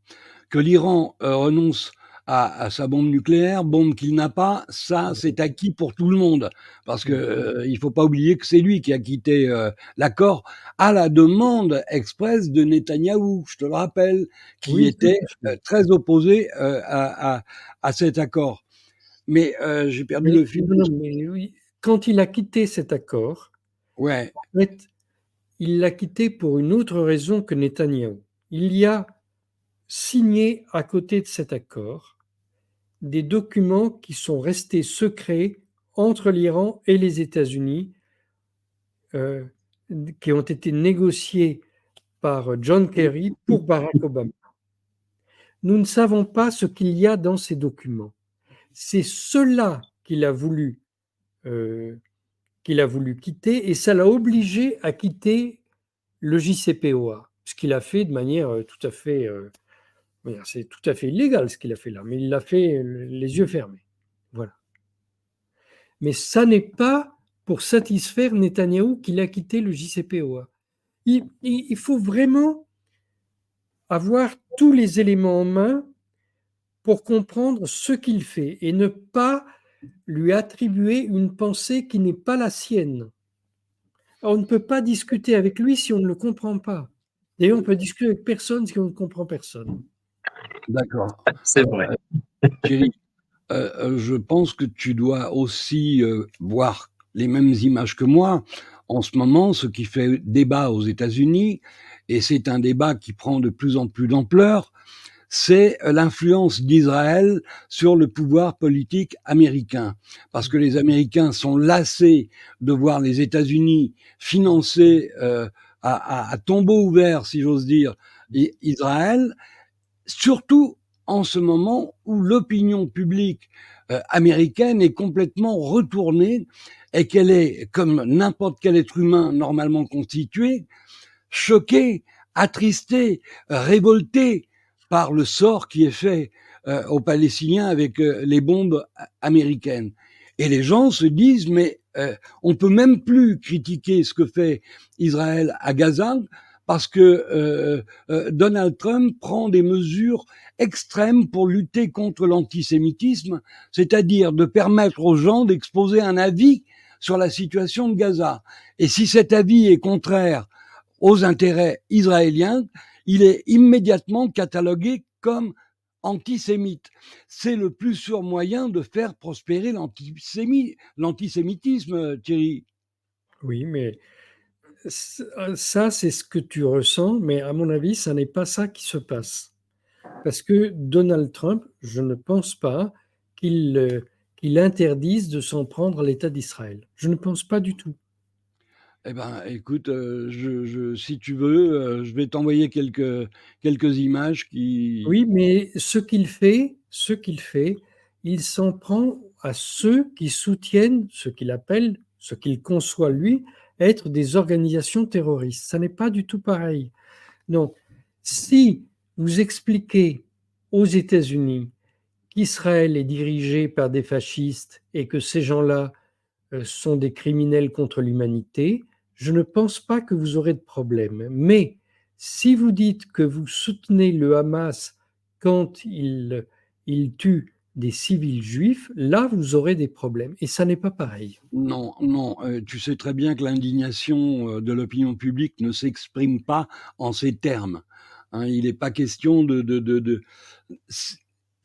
Que l'Iran renonce à sa bombe nucléaire, bombe qu'il n'a pas, ça c'est acquis pour tout le monde. Parce que il faut pas oublier que c'est lui qui a quitté l'accord à la demande expresse de Netanyahou, je te le rappelle, qui Oui, tout était à fait. très opposé à cet accord. Mais j'ai perdu Mais, le fil. non, mais oui, quand il a quitté cet accord, Ouais, en fait, il l'a quitté pour une autre raison que Netanyahou. Il y a signé à côté de cet accord des documents qui sont restés secrets entre l'Iran et les États-Unis, euh, qui ont été négociés par John Kerry pour Barack Obama. Nous ne savons pas ce qu'il y a dans ces documents. C'est cela euh, qu'il a voulu quitter et ça l'a obligé à quitter le JCPOA, ce qu'il a fait de manière tout à fait, c'est tout à fait illégal ce qu'il a fait là, mais il l'a fait les yeux fermés. Voilà. Mais ça n'est pas pour satisfaire Netanyahou qu'il a quitté le JCPOA. Il faut vraiment avoir tous les éléments en main pour comprendre ce qu'il fait et ne pas lui attribuer une pensée qui n'est pas la sienne. On ne peut pas discuter avec lui si on ne le comprend pas. D'ailleurs, on peut discuter avec personne si on ne comprend personne. d'accord. C'est vrai. Thierry, je pense que tu dois aussi voir les mêmes images que moi. En ce moment, ce qui fait débat aux États-Unis, et c'est un débat qui prend de plus en plus d'ampleur, c'est l'influence d'Israël sur le pouvoir politique américain. Parce que les Américains sont lassés de voir les États-Unis financer à tombeau ouvert, si j'ose dire, Israël, surtout en ce moment où l'opinion publique américaine est complètement retournée et qu'elle est, comme n'importe quel être humain normalement constitué, choquée, attristée, révoltée par le sort qui est fait aux Palestiniens avec les bombes américaines. Et les gens se disent, mais on peut même plus critiquer ce que fait Israël à Gaza parce que Donald Trump prend des mesures extrêmes pour lutter contre l'antisémitisme, c'est-à-dire de permettre aux gens d'exposer un avis sur la situation de Gaza. Et si cet avis est contraire aux intérêts israéliens, il est immédiatement catalogué comme antisémite. C'est le plus sûr moyen de faire prospérer l'antisémitisme, Thierry. Oui, mais ça, c'est ce que tu ressens, mais à mon avis, ça n'est pas ça qui se passe. Parce que Donald Trump, je ne pense pas qu'il interdise de s'en prendre à l'État d'Israël. Je ne pense pas du tout. Eh ben, écoute, si tu veux, je vais t'envoyer quelques images qui. Oui, mais ce qu'il fait, il s'en prend à ceux qui soutiennent ce qu'il appelle, ce qu'il conçoit lui, être des organisations terroristes. Ça n'est pas du tout pareil. Donc, si vous expliquez aux États-Unis qu'Israël est dirigé par des fascistes et que ces gens-là sont des criminels contre l'humanité, je ne pense pas que vous aurez de problème. Mais si vous dites que vous soutenez le Hamas quand il tue des civils juifs, là, vous aurez des problèmes. Et ça n'est pas pareil. Non, non, tu sais très bien que l'indignation de l'opinion publique ne s'exprime pas en ces termes. Hein, il n'est pas question de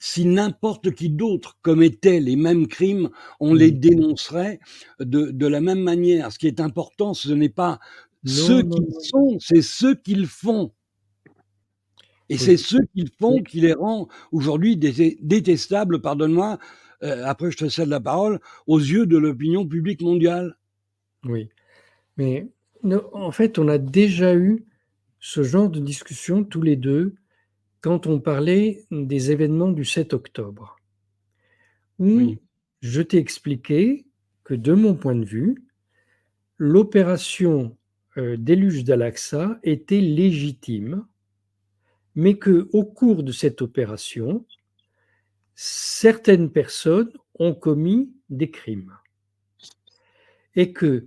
si n'importe qui d'autre commettait les mêmes crimes, on les dénoncerait de la même manière. Ce qui est important, ce n'est pas ceux Non, non, qu'ils non. sont, c'est ceux qu'ils font. Et c'est Oui. ceux qu'ils font qui les rend aujourd'hui détestables, pardonne-moi, après je te cède la parole, aux yeux de l'opinion publique mondiale. Oui. Mais en fait, on a déjà eu ce genre de discussion tous les deux quand on parlait des événements du 7 octobre, où Oui, je t'ai expliqué que de mon point de vue, l'opération déluge d'Al-Aqsa était légitime, mais que au cours de cette opération, certaines personnes ont commis des crimes et que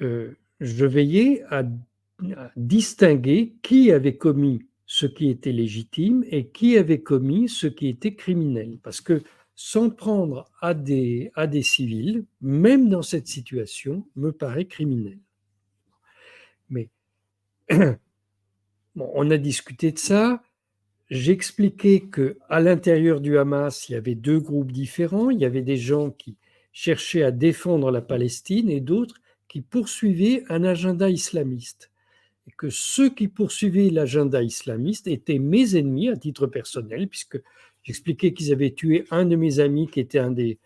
je veillais à distinguer qui avait commis ce qui était légitime et qui avait commis ce qui était criminel. Parce que s'en prendre à des civils, même dans cette situation, me paraît criminel. Mais bon, on a discuté de ça. j'expliquais qu'à l'intérieur du Hamas, il y avait deux groupes différents. Il y avait des gens qui cherchaient à défendre la Palestine et d'autres qui poursuivaient un agenda islamiste. Et que ceux qui poursuivaient l'agenda islamiste étaient mes ennemis à titre personnel, puisque j'expliquais qu'ils avaient tué un de mes amis qui était un des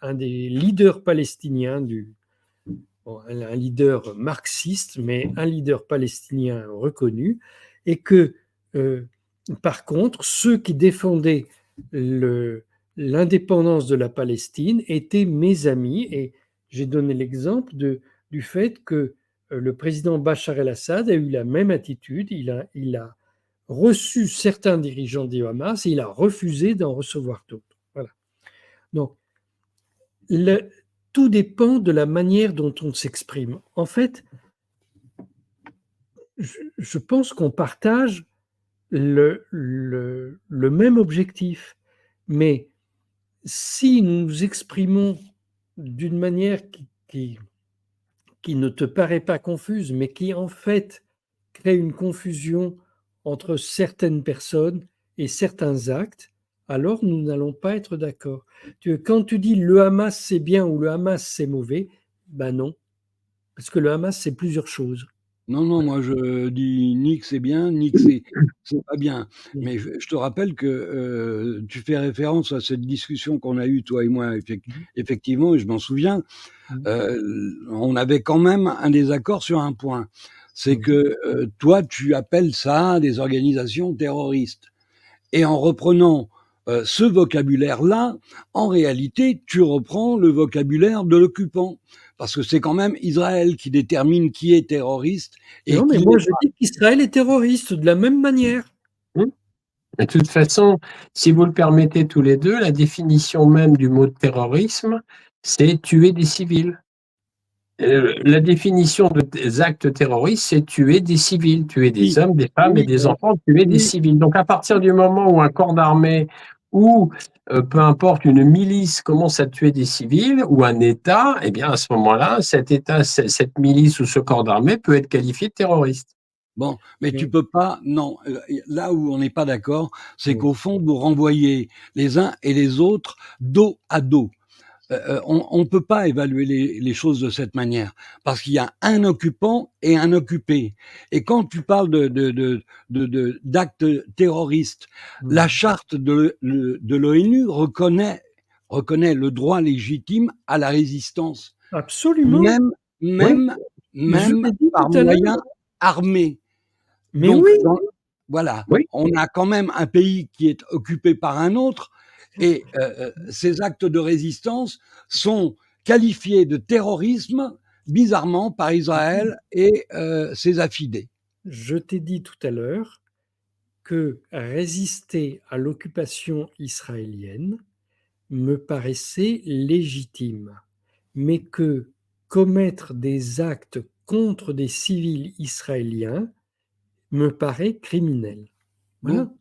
leaders palestiniens, un leader marxiste, mais un leader palestinien reconnu, et que par contre, ceux qui défendaient l'indépendance de la Palestine étaient mes amis, et j'ai donné l'exemple du fait que le président Bachar el-Assad a eu la même attitude. Il a reçu certains dirigeants du Hamas et il a refusé d'en recevoir d'autres. Voilà. Donc, tout dépend de la manière dont on s'exprime. En fait, je pense qu'on partage le même objectif, mais si nous nous exprimons d'une manière qui ne te paraît pas confuse, mais qui en fait crée une confusion entre certaines personnes et certains actes, alors nous n'allons pas être d'accord. Quand tu dis le Hamas c'est bien ou le Hamas c'est mauvais, ben non, parce que le Hamas c'est plusieurs choses. Non, non, moi je dis ni que c'est bien, ni que c'est pas bien. Mais je te rappelle que tu fais référence à cette discussion qu'on a eue, toi et moi, effectivement, et je m'en souviens. On avait quand même un désaccord sur un point. C'est que toi, tu appelles ça des organisations terroristes. Et en reprenant ce vocabulaire-là, en réalité, tu reprends le vocabulaire de l'occupant. Parce que c'est quand même Israël qui détermine qui est terroriste. Et non, mais moi, je dis qu'Israël est terroriste de la même manière. De toute façon, si vous le permettez tous les deux, la définition même du mot terrorisme, c'est tuer des civils. La définition des actes terroristes, c'est tuer des civils, tuer des hommes, des femmes et des enfants, tuer des civils. Donc à partir du moment où un corps d'armée ou peu importe une milice commence à tuer des civils ou un État, eh bien à ce moment-là, cet État, cette milice ou ce corps d'armée peut être qualifié de terroriste. Bon, mais tu peux pas, non, là où on n'est pas d'accord, c'est qu'au fond, vous renvoyez les uns et les autres dos à dos. On ne peut pas évaluer les choses de cette manière, parce qu'il y a un occupant et un occupé. Et quand tu parles d'actes terroristes, la charte de l'ONU reconnaît le droit légitime à la résistance. Absolument. Même par moyens armés. Mais donc, oui. Voilà, on a quand même un pays qui est occupé par un autre, et ces actes de résistance sont qualifiés de terrorisme, bizarrement, par Israël et ses affidés. Je t'ai dit tout à l'heure que résister à l'occupation israélienne me paraissait légitime, mais que commettre des actes contre des civils israéliens me paraît criminel. Voilà.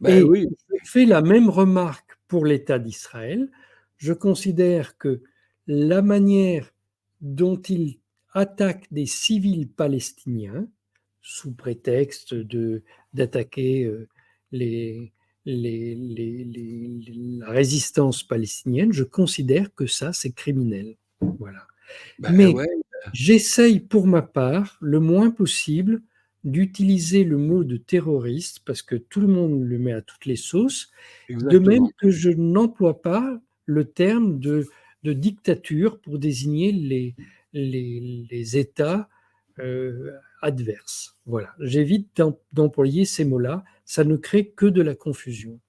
Et oui. je fais la même remarque pour l'État d'Israël. Je considère que la manière dont il attaque des civils palestiniens, sous prétexte d'attaquer la résistance palestinienne, je considère que ça, c'est criminel. Voilà. Mais j'essaye pour ma part, le moins possible, d'utiliser le mot de terroriste, parce que tout le monde le met à toutes les sauces, de même que je n'emploie pas le terme de dictature pour désigner les États adverses. Voilà. J'évite d'employer ces mots-là, ça ne crée que de la confusion.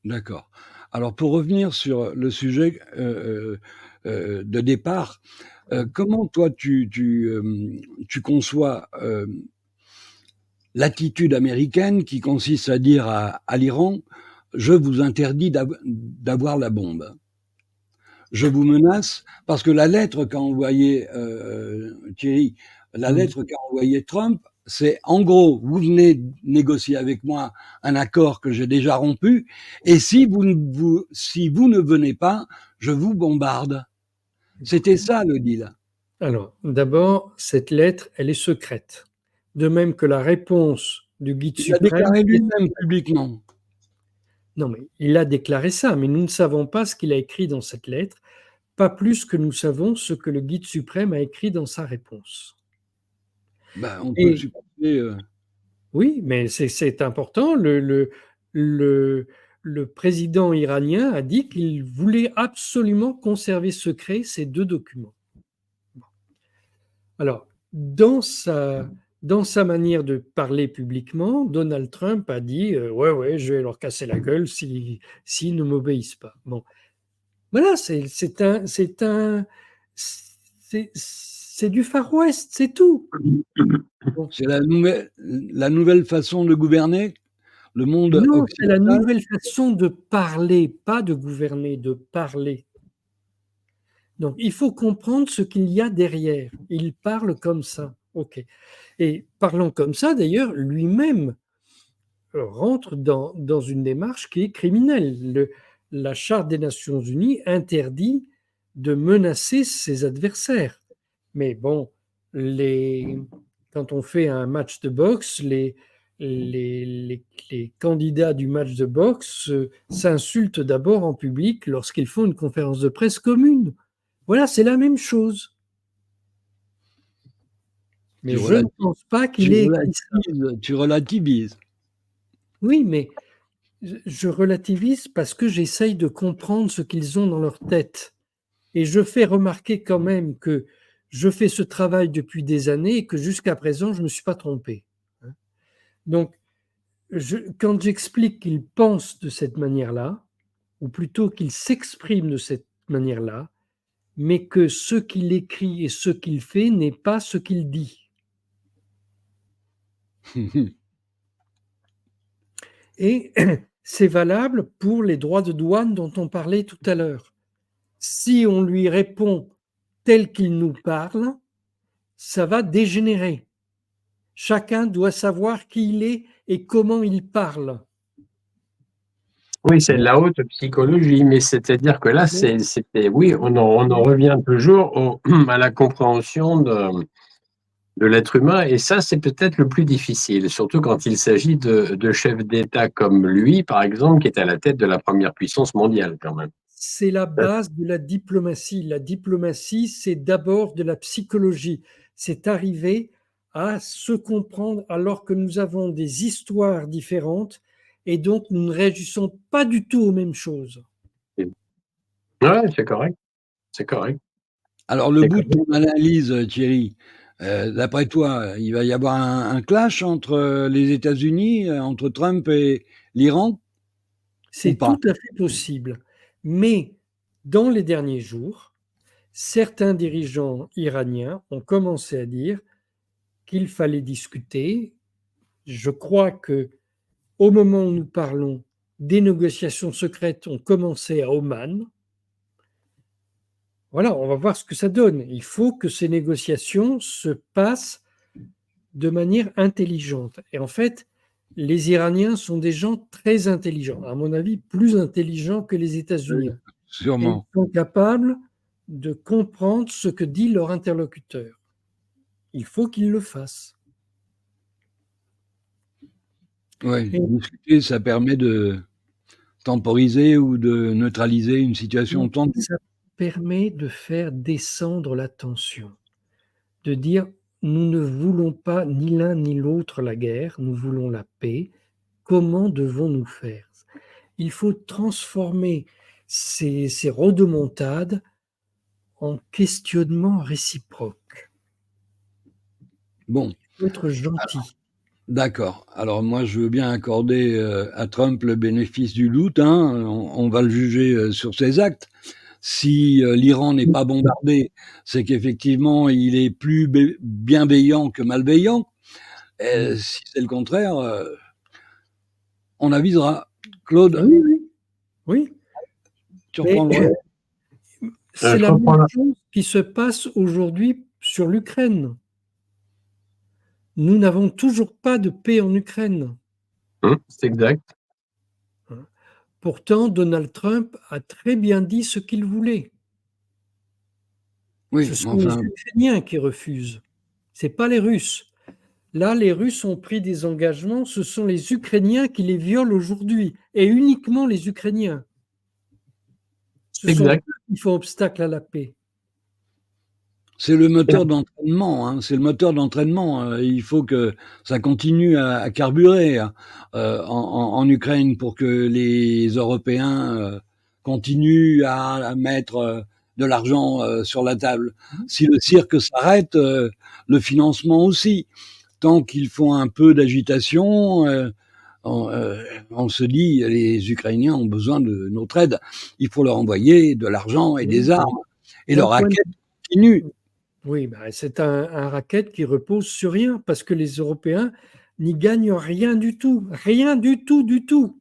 D'accord. Alors pour revenir sur le sujet de départ, comment toi tu conçois l'attitude américaine qui consiste à dire à l'Iran: je vous interdis d'avoir la bombe. Je vous menace, parce que la lettre qu'a envoyée Thierry, la lettre qu'a envoyée Trump, c'est en gros, vous venez négocier avec moi un accord que j'ai déjà rompu, et si vous ne venez pas, je vous bombarde. C'était ça le deal. Alors, d'abord, cette lettre, elle est secrète. De même que la réponse du guide Il l'a suprême. déclaré lui-même publiquement. Non, mais il a déclaré ça, mais nous ne savons pas ce qu'il a écrit dans cette lettre, pas plus que nous savons ce que le guide suprême a écrit dans sa réponse. Ben, on peut Et supposer. oui, mais c'est important. Le président iranien a dit qu'il voulait absolument conserver secret ces deux documents. Alors, dans sa manière de parler publiquement, Donald Trump a dit ouais, ouais, je vais leur casser la gueule s'ils ne m'obéissent pas. Bon, voilà, c'est du Far West, c'est tout. Bon. C'est la nouvelle façon de gouverner le monde Non, c'est la occidental. nouvelle façon de parler, pas de gouverner, de parler. Donc, il faut comprendre ce qu'il y a derrière. Il parle comme ça. OK. Et parlant comme ça, d'ailleurs, lui-même rentre dans une démarche qui est criminelle. La Charte des Nations Unies interdit de menacer ses adversaires. Mais bon, quand on fait un match de boxe, les candidats du match de boxe s'insultent d'abord en public lorsqu'ils font une conférence de presse commune. Voilà, c'est la même chose. Mais je ne pense pas qu'il ait écrit ça. Tu relativises. Oui, mais je relativise parce que j'essaye de comprendre ce qu'ils ont dans leur tête. Et je fais remarquer quand même que je fais ce travail depuis des années et que jusqu'à présent, je ne me suis pas trompé. Donc, quand j'explique qu'ils pensent de cette manière-là, ou plutôt qu'ils s'expriment de cette manière-là, mais que ce qu'il écrit et ce qu'il fait n'est pas ce qu'il dit. Et c'est valable pour les droits de douane dont on parlait tout à l'heure. Si on lui répond tel qu'il nous parle, ça va dégénérer. Chacun doit savoir qui il est et comment il parle. Oui, c'est de la haute psychologie, mais c'est-à-dire que là, oui, on en revient toujours à la compréhension de l'être humain, et ça, c'est peut-être le plus difficile, surtout quand il s'agit de chefs d'État comme lui, par exemple, qui est à la tête de la première puissance mondiale, quand même. C'est la base de la diplomatie. La diplomatie, c'est d'abord de la psychologie. C'est arriver à se comprendre alors que nous avons des histoires différentes et donc nous ne réagissons pas du tout aux mêmes choses. Oui, c'est correct. C'est correct. Alors, le bout de ton analyse, Thierry, d'après toi, il va y avoir un clash entre les États-Unis, entre Trump et l'Iran? C'est tout à fait possible. Mais dans les derniers jours, certains dirigeants iraniens ont commencé à dire qu'il fallait discuter. Je crois que au moment où nous parlons, des négociations secrètes ont commencé à Oman. Voilà, on va voir ce que ça donne. Il faut que ces négociations se passent de manière intelligente. Et en fait, les Iraniens sont des gens très intelligents, à mon avis, plus intelligents que les États-Unis. Sûrement. Ils sont capables de comprendre ce que dit leur interlocuteur. Il faut qu'ils le fassent. Oui, discuter, ça permet de temporiser ou de neutraliser une situation tendue. Ça permet de faire descendre la tension, de dire nous ne voulons pas ni l'un ni l'autre la guerre, nous voulons la paix. Comment devons-nous faire? Il faut transformer ces rodomontades en questionnement réciproque. Bon. Il faut être gentil. D'accord. Alors moi, je veux bien accorder à Trump le bénéfice du doute. Hein. On va le juger sur ses actes. Si l'Iran n'est pas bombardé, c'est qu'effectivement, il est plus bienveillant que malveillant. Et si c'est le contraire, on avisera. Claude, oui. Tu reprends le relais. C'est la même chose qui se passe aujourd'hui sur l'Ukraine. Nous n'avons toujours pas de paix en Ukraine. C'est exact. Pourtant, Donald Trump a très bien dit ce qu'il voulait. Oui, ce sont les Ukrainiens qui refusent. Ce n'est pas les Russes. Là, les Russes ont pris des engagements, ce sont les Ukrainiens qui les violent aujourd'hui, et uniquement les Ukrainiens. Ce sont Exact. eux qui font obstacle à la paix. C'est le moteur d'entraînement, hein, c'est le moteur d'entraînement. Il faut que ça continue à carburer en Ukraine pour que les Européens continuent à mettre de l'argent sur la table. Si le cirque s'arrête, le financement aussi. Tant qu'ils font un peu d'agitation, on se dit les Ukrainiens ont besoin de notre aide. Il faut leur envoyer de l'argent et des armes. Et leur raquette continue. Oui, ben c'est un racket qui repose sur rien, parce que les Européens n'y gagnent rien du tout. Rien du tout, du tout.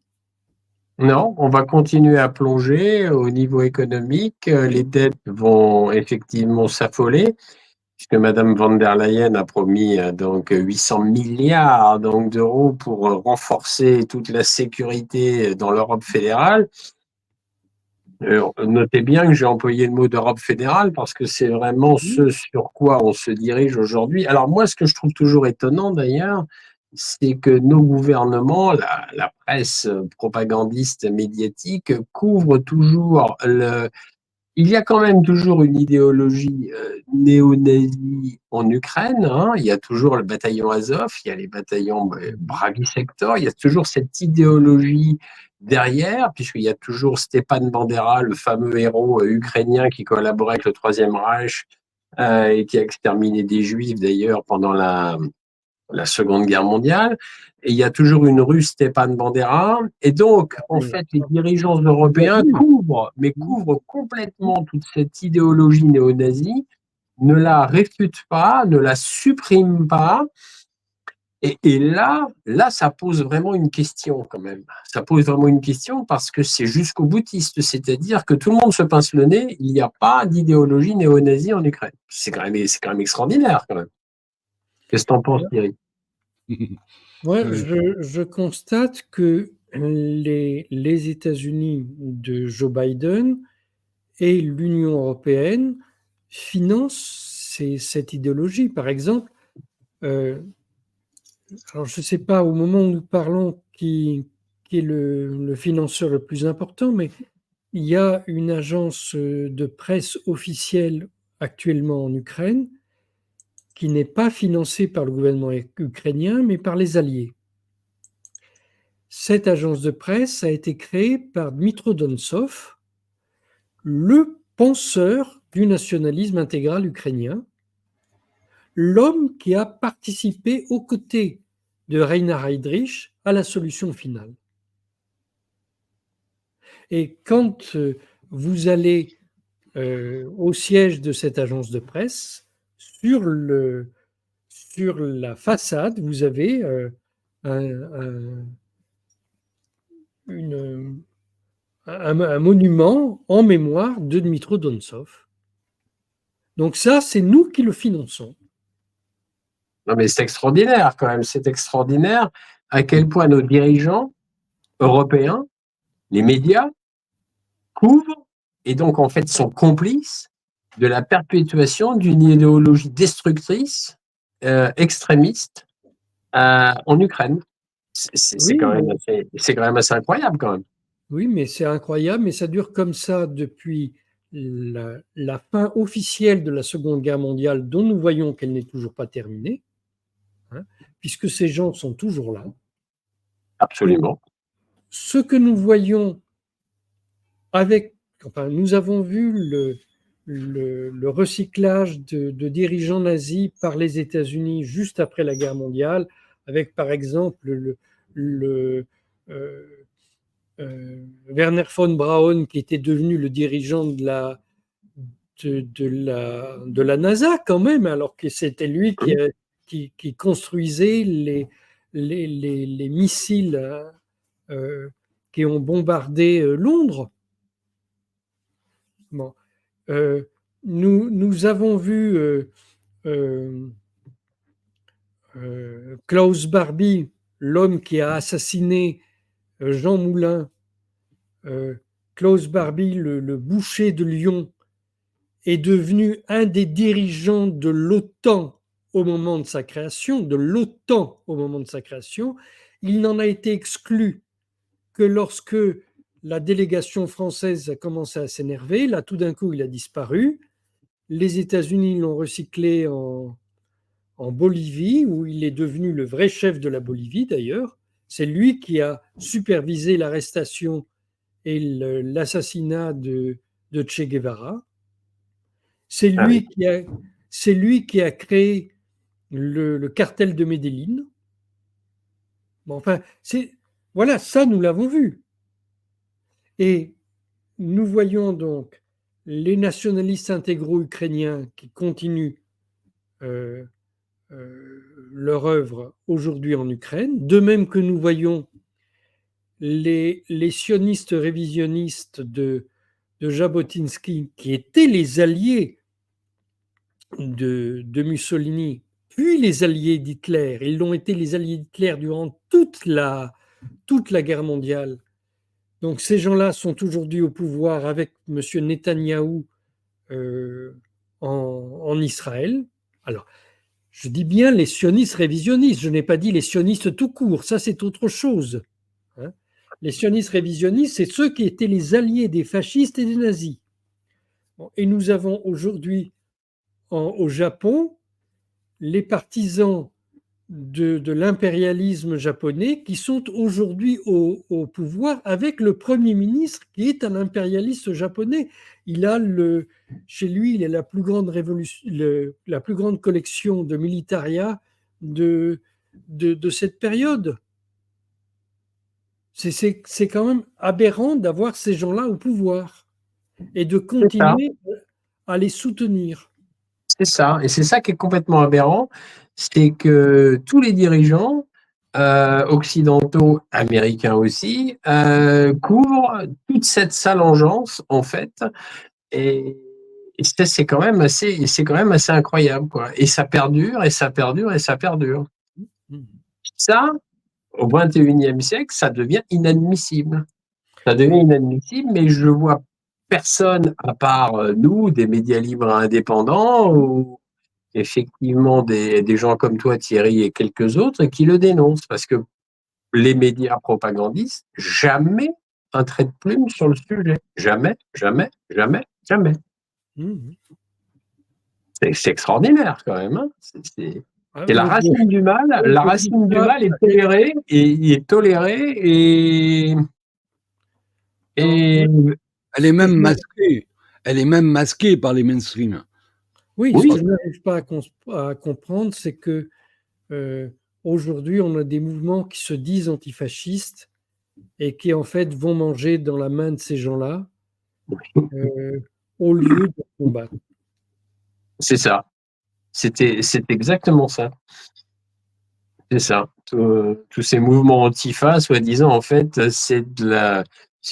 Non, on va continuer à plonger au niveau économique. Les dettes vont effectivement s'affoler, puisque Madame von der Leyen a promis donc 800 milliards donc, d'euros pour renforcer toute la sécurité dans l'Europe fédérale. Notez bien que j'ai employé le mot d'Europe fédérale parce que c'est vraiment ce sur quoi on se dirige aujourd'hui. Alors moi, ce que je trouve toujours étonnant d'ailleurs, c'est que nos gouvernements, la presse propagandiste médiatique, couvrent toujours il y a quand même toujours une idéologie néo-nazie en Ukraine. Hein. Il y a toujours le bataillon Azov, il y a les bataillons Bragi Sector, il y a toujours cette idéologie derrière, puisqu'il y a toujours Stepan Bandera, le fameux héros ukrainien qui collaborait avec le Troisième Reich et qui a exterminé des Juifs d'ailleurs pendant la Seconde Guerre mondiale. Et il y a toujours une Russe, Stepan Bandera. Et donc, en fait, les dirigeants européens couvrent complètement toute cette idéologie néo-nazie, ne la réfutent pas, ne la suppriment pas. Et là, ça pose vraiment une question quand même. Ça pose vraiment une question parce que c'est jusqu'au boutiste, c'est-à-dire que tout le monde se pince le nez, il n'y a pas d'idéologie néo-nazie en Ukraine. C'est quand même extraordinaire quand même. Qu'est-ce que tu en penses, Thierry? Ouais, je constate que les États-Unis de Joe Biden et l'Union européenne financent cette idéologie. Par exemple, alors je ne sais pas au moment où nous parlons qui est le financeur le plus important, mais il y a une agence de presse officielle actuellement en Ukraine qui n'est pas financée par le gouvernement ukrainien, mais par les alliés. Cette agence de presse a été créée par Dmytro Donsov, le penseur du nationalisme intégral ukrainien, l'homme qui a participé aux côtés de Reinhard Heydrich à la solution finale. Et quand vous allez au siège de cette agence de presse, sur la façade, vous avez un monument en mémoire de Dmytro Donsov. Donc ça, c'est nous qui le finançons. Non, mais c'est extraordinaire quand même. C'est extraordinaire à quel point nos dirigeants européens, les médias, couvrent et donc en fait sont complices de la perpétuation d'une idéologie destructrice, extrémiste en Ukraine. C'est quand même assez incroyable quand même. Oui, mais c'est incroyable, mais ça dure comme ça depuis la fin officielle de la Seconde Guerre mondiale, dont nous voyons qu'elle n'est toujours pas terminée, hein, puisque ces gens sont toujours là. Absolument. Et ce que nous voyons nous avons vu le recyclage de dirigeants nazis par les États-Unis juste après la guerre mondiale, avec par exemple Werner von Braun, qui était devenu le dirigeant de la NASA quand même, alors que c'était lui qui construisait les missiles qui ont bombardé Londres. Bon. Nous avons vu Klaus Barbie, l'homme qui a assassiné Jean Moulin. Klaus Barbie, le boucher de Lyon, est devenu un des dirigeants de l'OTAN au moment de sa création, de l'OTAN au moment de sa création. Il n'en a été exclu que lorsque la délégation française a commencé à s'énerver. Là, tout d'un coup, il a disparu. Les États-Unis l'ont recyclé en Bolivie, où il est devenu le vrai chef de la Bolivie d'ailleurs. C'est lui qui a supervisé l'arrestation et l'assassinat de Che Guevara. C'est Ah oui. lui qui a créé le cartel de Medellín. Bon, enfin, voilà, ça, nous l'avons vu. Et nous voyons donc les nationalistes intégraux ukrainiens qui continuent euh, leur œuvre aujourd'hui en Ukraine, de même que nous voyons les sionistes révisionnistes de Jabotinsky, qui étaient les alliés de Mussolini, puis les alliés d'Hitler. Ils l'ont été les alliés d'Hitler durant toute la guerre mondiale. Donc ces gens-là sont aujourd'hui au pouvoir avec M. Netanyahou en Israël. Alors, je dis bien les sionistes révisionnistes, je n'ai pas dit les sionistes tout court, ça c'est autre chose. Hein. Les sionistes révisionnistes, c'est ceux qui étaient les alliés des fascistes et des nazis. Bon, et nous avons aujourd'hui au Japon les partisans de l'impérialisme japonais qui sont aujourd'hui au pouvoir avec le Premier ministre qui est un impérialiste japonais. Chez lui, il a la plus grande la plus grande collection de militaria de cette période. C'est quand même aberrant d'avoir ces gens-là au pouvoir et de C'est ça. continuer à les soutenir. C'est ça. Et c'est ça qui est complètement aberrant, c'est que tous les dirigeants occidentaux, américains aussi, couvrent toute cette salangeance, en fait. Et c'est quand même assez incroyable, quoi. Et ça perdure, et ça perdure, et ça perdure. Ça, au XXIe siècle, ça devient inadmissible. Ça devient inadmissible, mais je vois personne, à part nous, des médias libres indépendants, ou effectivement des gens comme toi, Thierry, et quelques autres, qui le dénoncent. Parce que les médias propagandistes, jamais un trait de plume sur le sujet. Jamais, jamais, jamais, jamais. Mmh. C'est extraordinaire quand même. Hein. C'est la Moi, racine du mal. La racine du mal est tolérée et tolérée et Elle est même masquée. Elle est même masquée par les mainstream. oui, ce oui, que je n'arrive pas à comprendre, c'est que aujourd'hui, on a des mouvements qui se disent antifascistes et qui, en fait, vont manger dans la main de ces gens-là au lieu de combattre. c'est ça. C'est exactement ça. C'est ça. Tous ces mouvements antifa, soi-disant, en fait, c'est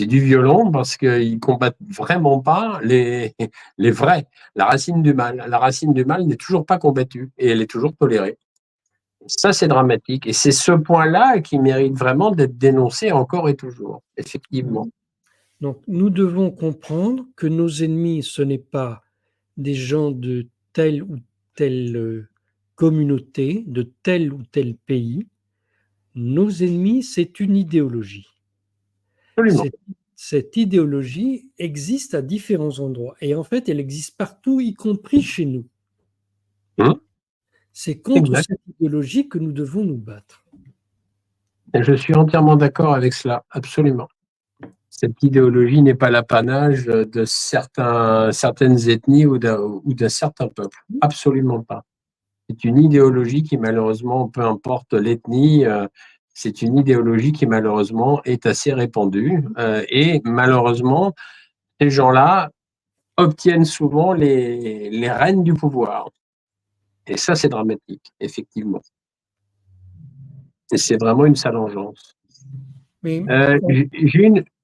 du violent parce qu'ils combattent vraiment pas les vrais, la racine du mal. La racine du mal n'est toujours pas combattue et elle est toujours tolérée. Ça, c'est dramatique. Et c'est ce point-là qui mérite vraiment d'être dénoncé encore et toujours, effectivement. Donc, nous devons comprendre que nos ennemis, ce n'est pas des gens de telle ou telle communauté, de tel ou tel pays. Nos ennemis, c'est une idéologie. Absolument. Cette idéologie existe à différents endroits. Et en fait, elle existe partout, y compris chez nous. C'est contre Exact. cette idéologie que nous devons nous battre. Et je suis entièrement d'accord avec cela, absolument. Cette idéologie n'est pas l'apanage de certaines ethnies ou d'un certain peuple. Absolument pas. C'est une idéologie qui, malheureusement, peu importe l'ethnie, c'est une idéologie qui, malheureusement, est assez répandue. Et malheureusement, ces gens-là obtiennent souvent les rênes du pouvoir. Et ça, c'est dramatique, effectivement. Et c'est vraiment une salangeance. Mais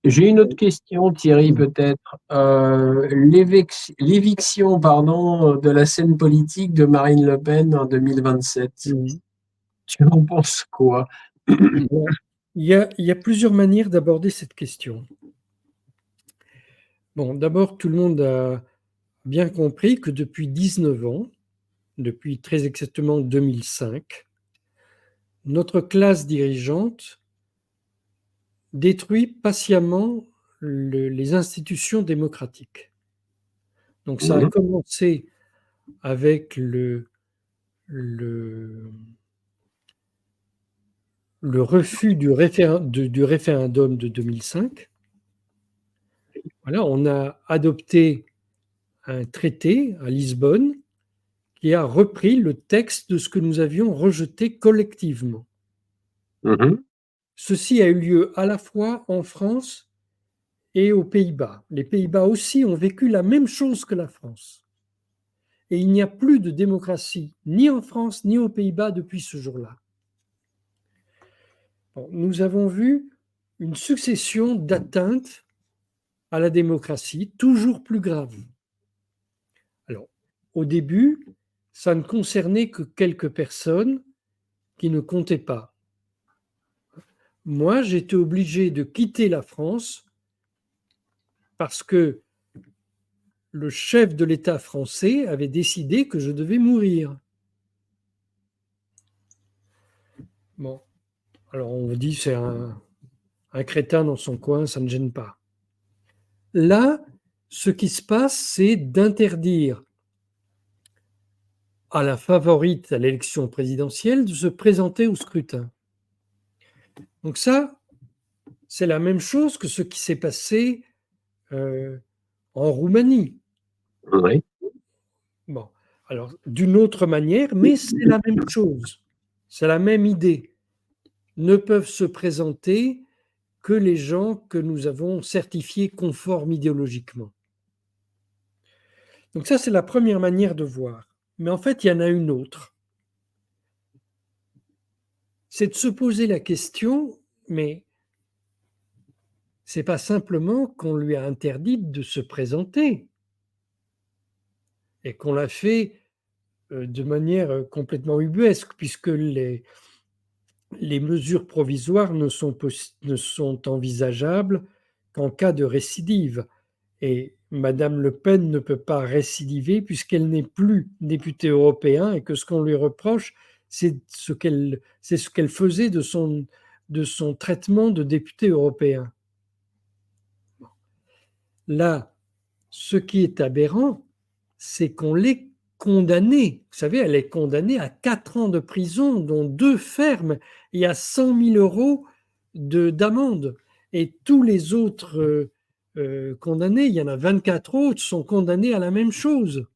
J'ai une autre question, Thierry, peut-être. L'éviction, pardon, de la scène politique de Marine Le Pen en 2027. Tu en penses quoi? il y a plusieurs manières d'aborder cette question. Bon, d'abord, tout le monde a bien compris que depuis 19 ans, depuis très exactement 2005, notre classe dirigeante détruit patiemment les institutions démocratiques. Donc ça a commencé avec le refus du référendum de 2005. Voilà, on a adopté un traité à Lisbonne qui a repris le texte de ce que nous avions rejeté collectivement. Ceci a eu lieu à la fois en France et aux Pays-Bas. Les Pays-Bas aussi ont vécu la même chose que la France. Et il n'y a plus de démocratie ni en France ni aux Pays-Bas depuis ce jour-là. Bon, nous avons vu une succession d'atteintes à la démocratie, toujours plus graves. Alors, au début, ça ne concernait que quelques personnes qui ne comptaient pas. Moi, j'étais obligé de quitter la France parce que le chef de l'État français avait décidé que je devais mourir. Bon, alors on vous dit c'est un crétin dans son coin, ça ne gêne pas. Là, ce qui se passe, c'est d'interdire à la favorite à l'élection présidentielle de se présenter au scrutin. Donc ça, c'est la même chose que ce qui s'est passé en Roumanie. Oui. Bon, alors d'une autre manière, mais c'est la même chose. C'est la même idée. Ne peuvent se présenter que les gens que nous avons certifiés conformes idéologiquement. Donc ça, c'est la première manière de voir. Mais en fait, il y en a une autre. C'est de se poser la question, mais c'est pas simplement qu'on lui a interdit de se présenter et qu'on l'a fait de manière complètement ubuesque, puisque les mesures provisoires ne sont envisageables qu'en cas de récidive. Et Madame Le Pen ne peut pas récidiver puisqu'elle n'est plus députée européenne et que ce qu'on lui reproche, c'est ce qu'elle faisait de son traitement de député européen. Là, ce qui est aberrant, c'est qu'on l'ait condamnée. Vous savez, elle est condamnée à 4 ans de prison, dont 2 fermes, et à 100 000 euros d'amende. Et tous les autres condamnés, il y en a 24 autres, sont condamnés à la même chose.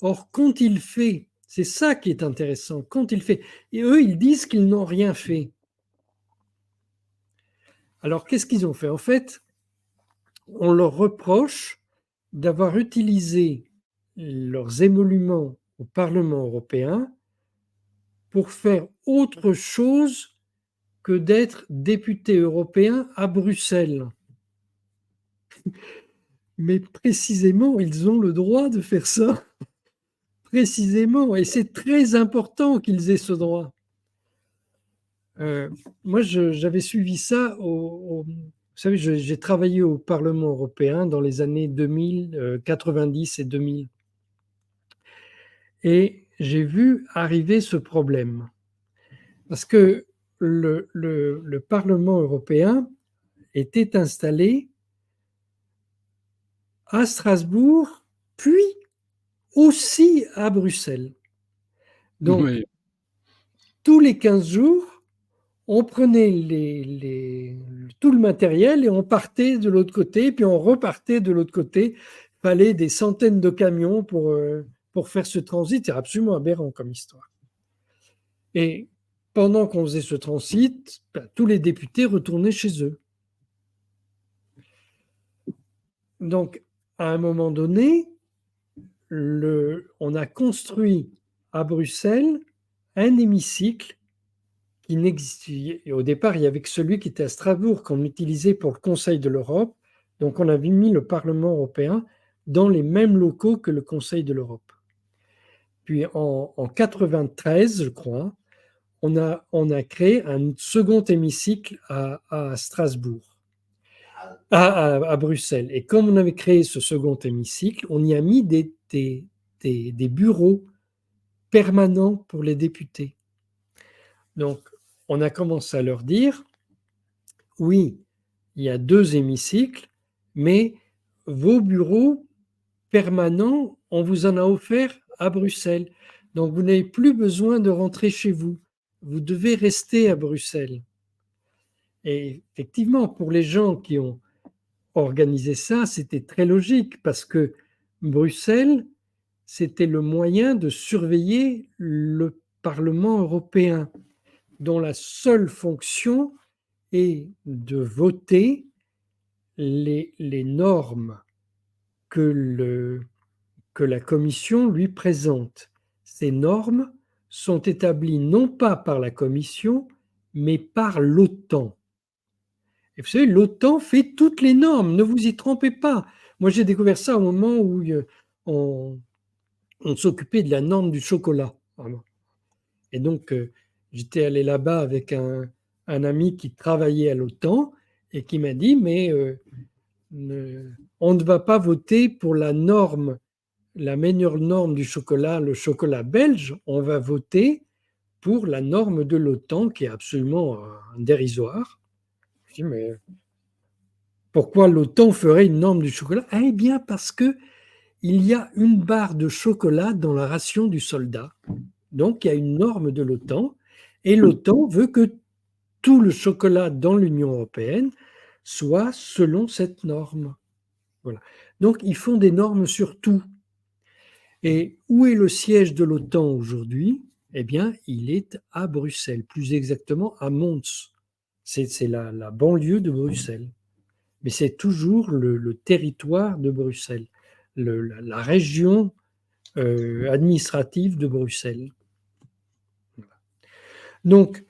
Or, qu'ont-ils fait? C'est ça qui est intéressant. Qu'ont-ils fait? Et eux, ils disent qu'ils n'ont rien fait. Alors, qu'est-ce qu'ils ont fait? En fait, on leur reproche d'avoir utilisé leurs émoluments au Parlement européen pour faire autre chose que d'être député européen à Bruxelles. Mais précisément, ils ont le droit de faire ça. Précisément, et c'est très important qu'ils aient ce droit. Moi, j'avais suivi ça vous savez, j'ai travaillé au Parlement européen dans les années 2000, 90 et 2000. Et j'ai vu arriver ce problème. Parce que le Parlement européen était installé à Strasbourg, puis aussi à Bruxelles. Donc, Oui. tous les 15 jours, on prenait tout le matériel et on partait de l'autre côté, puis on repartait de l'autre côté. Il fallait des centaines de camions pour faire ce transit. C'est absolument aberrant comme histoire. Et pendant qu'on faisait ce transit, tous les députés retournaient chez eux. Donc, à un moment donné, on a construit à Bruxelles un hémicycle qui n'existait. Au départ, il n'y avait que celui qui était à Strasbourg qu'on utilisait pour le Conseil de l'Europe. Donc, on avait mis le Parlement européen dans les mêmes locaux que le Conseil de l'Europe. Puis, en 1993, je crois, on a créé un second hémicycle à Strasbourg, à Bruxelles. Et comme on avait créé ce second hémicycle, on y a mis des des bureaux permanents pour les députés. Donc, on a commencé à leur dire, oui, il y a 2 hémicycles, mais vos bureaux permanents, on vous en a offert à Bruxelles. Donc, vous n'avez plus besoin de rentrer chez vous. Vous devez rester à Bruxelles. Et effectivement, pour les gens qui ont organisé ça, c'était très logique parce que Bruxelles, c'était le moyen de surveiller le Parlement européen, dont la seule fonction est de voter les normes que la Commission lui présente. Ces normes sont établies non pas par la Commission, mais par l'OTAN. Et vous savez, l'OTAN fait toutes les normes, ne vous y trompez pas. Moi, j'ai découvert ça au moment où on, on s'occupait de la norme du chocolat. Vraiment. Et donc, j'étais allé là-bas avec un ami qui travaillait à l'OTAN et qui m'a dit, mais on ne va pas voter pour la norme, la meilleure norme du chocolat, le chocolat belge, on va voter pour la norme de l'OTAN qui est absolument dérisoire. Je dis, mais pourquoi l'OTAN ferait une norme du chocolat? Eh bien, parce que il y a une barre de chocolat dans la ration du soldat. Donc, il y a une norme de l'OTAN et l'OTAN veut que tout le chocolat dans l'Union européenne soit selon cette norme. Voilà. Donc, ils font des normes sur tout. Et où est le siège de l'OTAN aujourd'hui? Eh bien, il est à Bruxelles, plus exactement à Mons. C'est la banlieue de Bruxelles. Mais c'est toujours le territoire de Bruxelles, la région administrative de Bruxelles. Donc,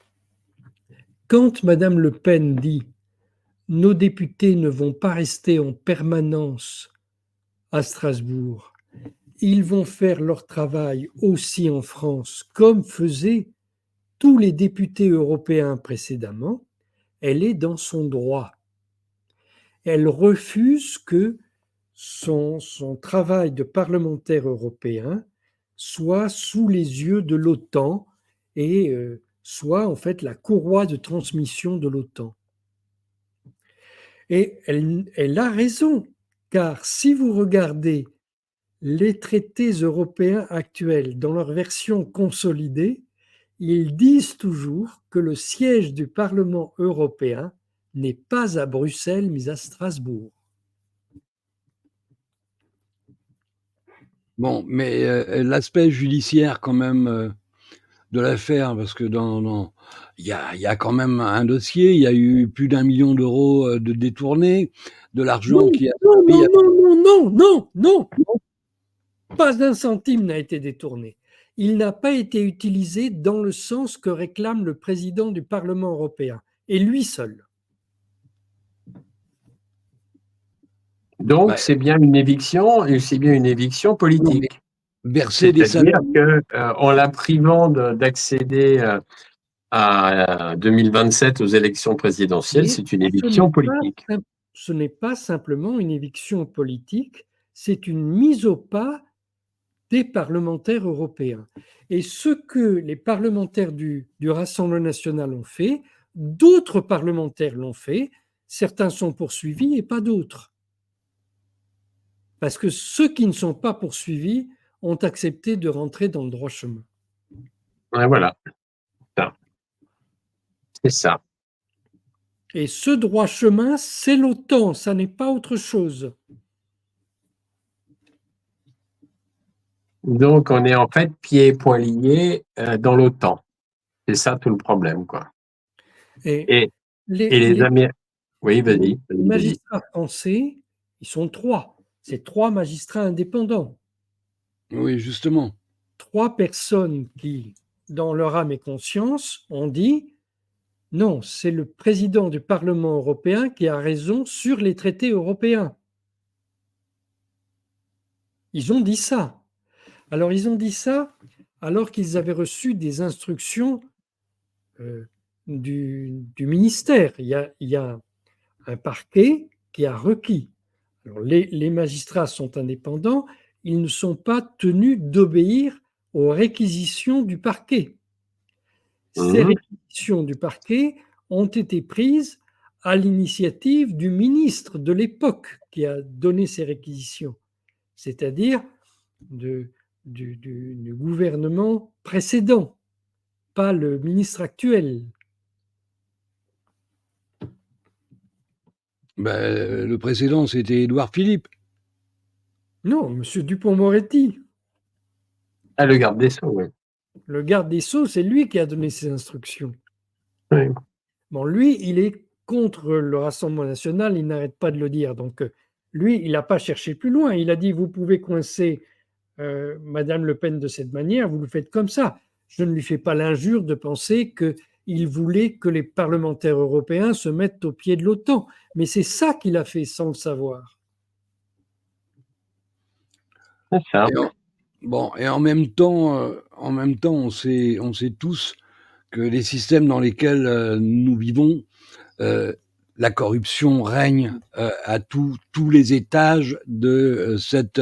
quand Madame Le Pen dit « nos députés ne vont pas rester en permanence à Strasbourg, ils vont faire leur travail aussi en France, comme faisaient tous les députés européens précédemment », elle est dans son droit. Elle refuse que son travail de parlementaire européen soit sous les yeux de l'OTAN et soit en fait la courroie de transmission de l'OTAN. Et elle a raison, car si vous regardez les traités européens actuels dans leur version consolidée, ils disent toujours que le siège du Parlement européen n'est pas à Bruxelles, mais à Strasbourg. Bon, mais l'aspect judiciaire quand même de l'affaire, parce que il y a quand même un dossier, il y a eu plus d'1 million d'euros de détournés, de l'argent qui a servi à... Non, pas un centime n'a été détourné. Il n'a pas été utilisé dans le sens que réclame le président du Parlement européen, et lui seul. Donc, Bah, c'est bien une éviction, et c'est bien une éviction non, mais politique. verser des C'est-à-dire salaires... qu'en la privant d'accéder à 2027 aux élections présidentielles, Mais c'est une éviction politique. ce n'est pas simplement une éviction politique, c'est une mise au pas des parlementaires européens. Et ce que les parlementaires du Rassemblement national ont fait, d'autres parlementaires l'ont fait, certains sont poursuivis et pas d'autres. Parce que ceux qui ne sont pas poursuivis ont accepté de rentrer dans le droit chemin. Ouais, voilà, c'est ça. Et ce droit chemin, c'est l'OTAN, ça n'est pas autre chose. Donc, on est en fait pieds et poings liés dans l'OTAN. C'est ça tout le problème, quoi. Et les Américains... Oui, les vas-y. magistrats français, ils sont 3. C'est 3 magistrats indépendants. Oui, justement. 3 personnes qui, dans leur âme et conscience, ont dit non, c'est le président du Parlement européen qui a raison sur les traités européens. Ils ont dit ça. Alors, ils ont dit ça alors qu'ils avaient reçu des instructions du ministère. Il y a un parquet qui a requis. Alors, les magistrats sont indépendants ils ne sont pas tenus d'obéir aux réquisitions du parquet. Ces réquisitions du parquet ont été prises à l'initiative du ministre de l'époque qui a donné ces réquisitions, c'est-à-dire du gouvernement précédent, pas le ministre actuel. Ben, le précédent, c'était Édouard Philippe. Non, M. Dupond-Moretti. Ah, le garde des Sceaux, oui. Le garde des Sceaux, c'est lui qui a donné ces instructions. Oui. Bon, lui, il est contre le Rassemblement national, il n'arrête pas de le dire. Donc, lui, il n'a pas cherché plus loin. Il a dit, vous pouvez coincer Madame Le Pen de cette manière, vous le faites comme ça. Je ne lui fais pas l'injure de penser qu'il voulait que les parlementaires européens se mettent au pied de l'OTAN. Mais c'est ça qu'il a fait sans le savoir. C'est ça. Et en même temps, on sait tous que les systèmes dans lesquels nous vivons, la corruption règne à tous les étages de cette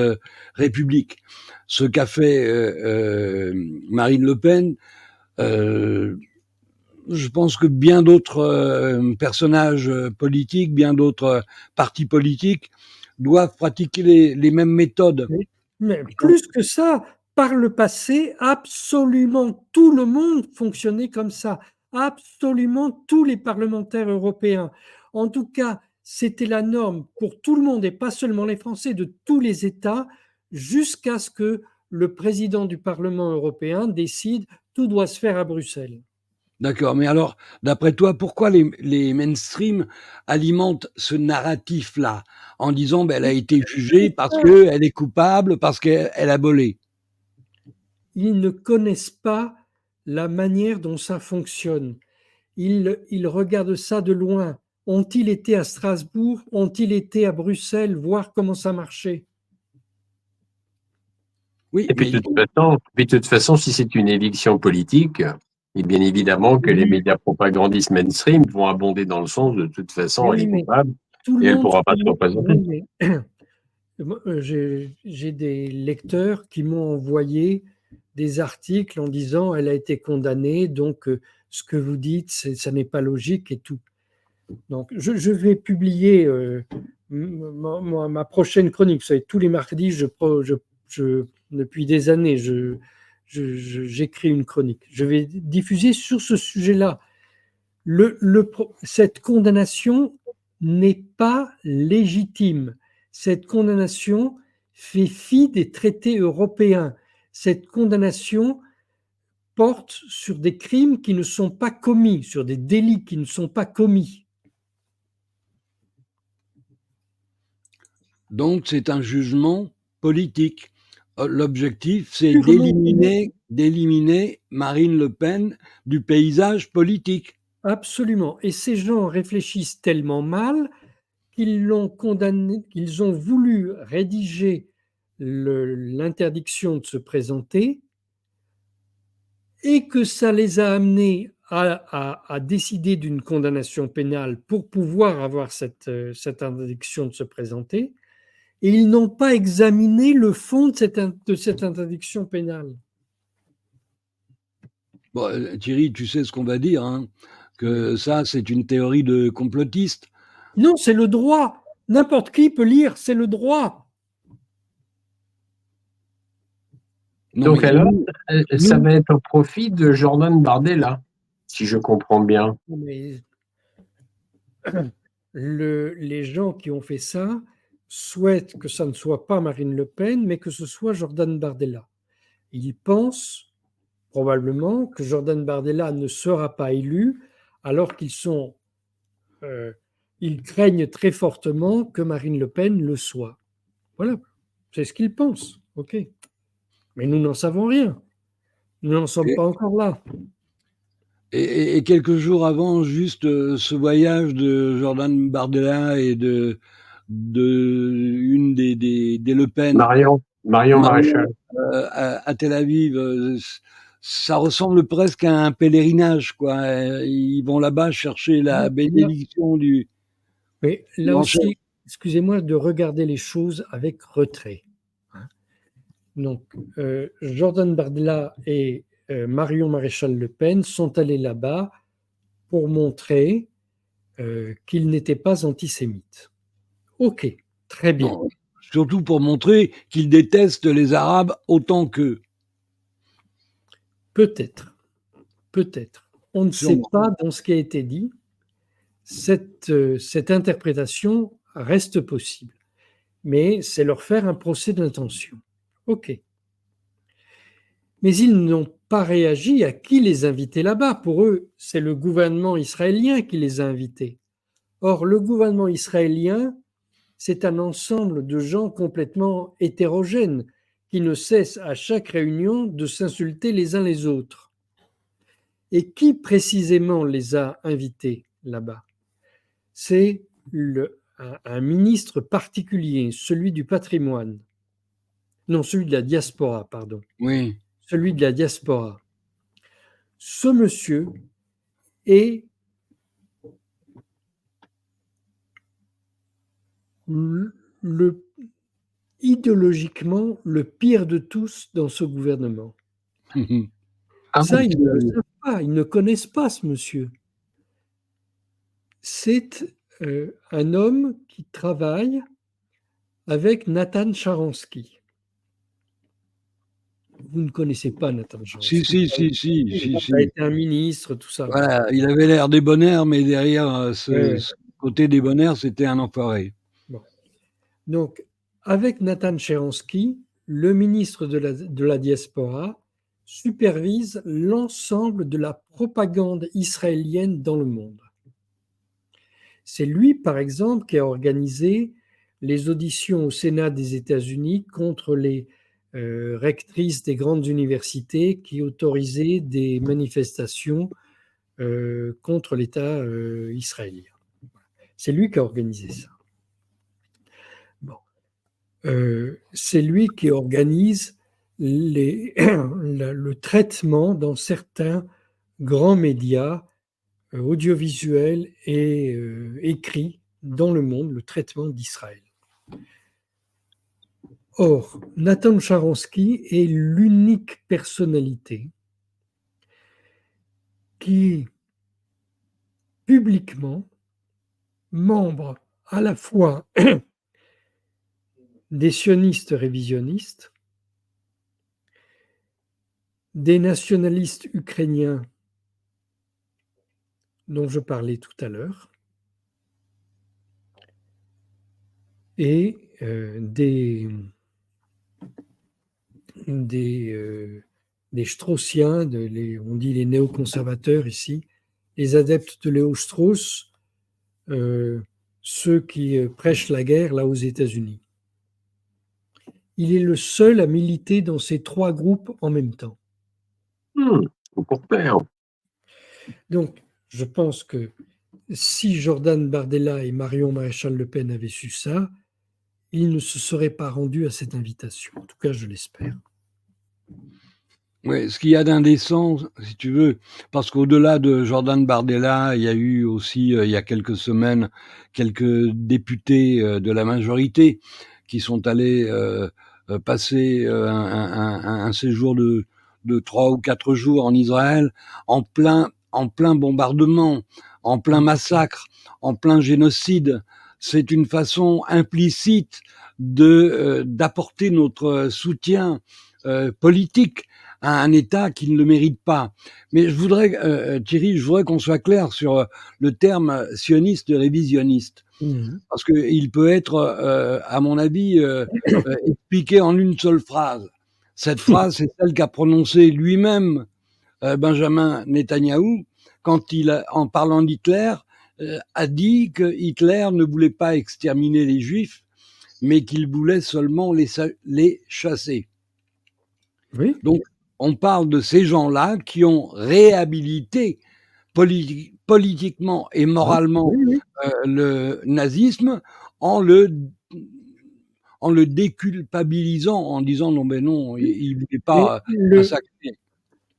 République. Ce qu'a fait Marine Le Pen, je pense que bien d'autres personnages politiques, bien d'autres partis politiques doivent pratiquer les mêmes méthodes. Mais plus que ça, par le passé, absolument tout le monde fonctionnait comme ça. Absolument tous les parlementaires européens. En tout cas, c'était la norme pour tout le monde et pas seulement les Français, de tous les États, jusqu'à ce que le président du Parlement européen décide tout doit se faire à Bruxelles. D'accord, mais alors, d'après toi, pourquoi les mainstream alimentent ce narratif-là en disant ben, elle a été jugée parce qu'elle est coupable, parce qu'elle a volé? Ils ne connaissent pas la manière dont ça fonctionne. Ils regardent ça de loin. Ont-ils été à Strasbourg? Ont-ils été à Bruxelles voir comment ça marchait? Oui, Et puis, de toute façon, si c'est une éviction politique, et bien évidemment que les médias propagandistes mainstream vont abonder dans le sens de toute façon, elle est coupable et elle ne pourra pas se représenter. J'ai des lecteurs qui m'ont envoyé des articles en disant elle a été condamnée, donc ce que vous dites, ça n'est pas logique et tout. Donc, je vais publier ma prochaine chronique. Vous savez, tous les mardis, depuis des années, j'écris une chronique. Je vais diffuser sur ce sujet-là. Cette condamnation n'est pas légitime. Cette condamnation fait fi des traités européens. Cette condamnation porte sur des crimes qui ne sont pas commis, sur des délits qui ne sont pas commis. Donc, c'est un jugement politique. L'objectif, c'est d'éliminer Marine Le Pen du paysage politique. Absolument. Et ces gens réfléchissent tellement mal qu'ils l'ont condamné, qu'ils ont voulu rédiger l'interdiction de se présenter et que ça les a amenés à décider d'une condamnation pénale pour pouvoir avoir cette interdiction de se présenter. Et ils n'ont pas examiné le fond de cette interdiction pénale. Bon, Thierry, tu sais ce qu'on va dire, hein, que ça, c'est une théorie de complotiste. Non, c'est le droit. N'importe qui peut lire, c'est le droit. Non, donc alors, ça va être au profit de Jordan Bardella, si je comprends bien. Mais les gens qui ont fait ça souhaitent que ça ne soit pas Marine Le Pen, mais que ce soit Jordan Bardella. Ils pensent probablement que Jordan Bardella ne sera pas élu, alors ils craignent très fortement que Marine Le Pen le soit. Voilà, c'est ce qu'ils pensent. Ok, mais nous n'en savons rien. Nous n'en sommes pas encore là. Et quelques jours avant, juste ce voyage de Jordan Bardella et de une des Le Pen, Marion Maréchal, à Tel Aviv, ça ressemble presque à un pèlerinage, quoi. Ils vont là-bas chercher la bénédiction du. Mais là aussi, excusez-moi de regarder les choses avec retrait. Donc, Jordan Bardella et Marion Maréchal Le Pen sont allés là-bas pour montrer qu'ils n'étaient pas antisémites. Ok, très bien. Non, surtout pour montrer qu'ils détestent les Arabes autant qu'eux. Peut-être, peut-être. On ne sait Sûrement. pas dans ce qui a été dit. Cette interprétation reste possible. Mais c'est leur faire un procès d'intention. Ok. Mais ils n'ont pas réagi à qui les invitait là-bas. Pour eux, c'est le gouvernement israélien qui les a invités. Or, le gouvernement israélien, c'est un ensemble de gens complètement hétérogènes qui ne cessent à chaque réunion de s'insulter les uns les autres. Et qui précisément les a invités là-bas? C'est un ministre particulier, celui du patrimoine. Non, celui de la diaspora, pardon. Oui. Celui de la diaspora. Ce monsieur est idéologiquement le pire de tous dans ce gouvernement. Ah Ça, bon, ils ne le savent pas, ils ne connaissent pas ce monsieur. C'est un homme qui travaille avec Nathan Sharansky. Vous ne connaissez pas Nathan Sharansky. Si. Il a été un ministre, tout ça. Voilà, il avait l'air débonnaire, mais derrière ce côté débonnaire, c'était un enfoiré. Bon. Donc, avec Nathan Sharansky, le ministre de la diaspora supervise l'ensemble de la propagande israélienne dans le monde. C'est lui, par exemple, qui a organisé les auditions au Sénat des États-Unis contre les rectrices des grandes universités qui autorisaient des manifestations contre l'État israélien. C'est lui qui a organisé ça. Bon. C'est lui qui organise le traitement dans certains grands médias audiovisuels et écrits dans le monde, le traitement d'Israël. Or, Nathan Sharansky est l'unique personnalité qui, publiquement, membre à la fois des sionistes révisionnistes, des nationalistes ukrainiens dont je parlais tout à l'heure, et des Straussiens, on dit les néoconservateurs ici, les adeptes de Léo Strauss, ceux qui prêchent la guerre là aux États-Unis. Il est le seul à militer dans ces trois groupes en même temps. Pour faire. Donc, je pense que si Jordan Bardella et Marion Maréchal Le Pen avaient su ça, ils ne se seraient pas rendus à cette invitation. En tout cas, je l'espère. Oui, ce qu'il y a d'indécent, si tu veux, parce qu'au-delà de Jordan Bardella, il y a eu aussi, il y a quelques semaines, quelques députés de la majorité qui sont allés passer un séjour de 3 ou 4 jours en Israël, en plein bombardement, en plein massacre, en plein génocide. C'est une façon implicite d'apporter notre soutien politique à un État qui ne le mérite pas. Mais je voudrais, Thierry, qu'on soit clair sur le terme sioniste révisionniste. Parce qu'il peut être, à mon avis, expliqué en une seule phrase. Cette phrase, c'est celle qu'a prononcée lui-même Benjamin Netanyahou quand en parlant d'Hitler, a dit que Hitler ne voulait pas exterminer les Juifs, mais qu'il voulait seulement les chasser. Oui. Donc, on parle de ces gens-là qui ont réhabilité politiquement et moralement le nazisme en le déculpabilisant, en disant non, mais non, il ne voulait pas massacrer.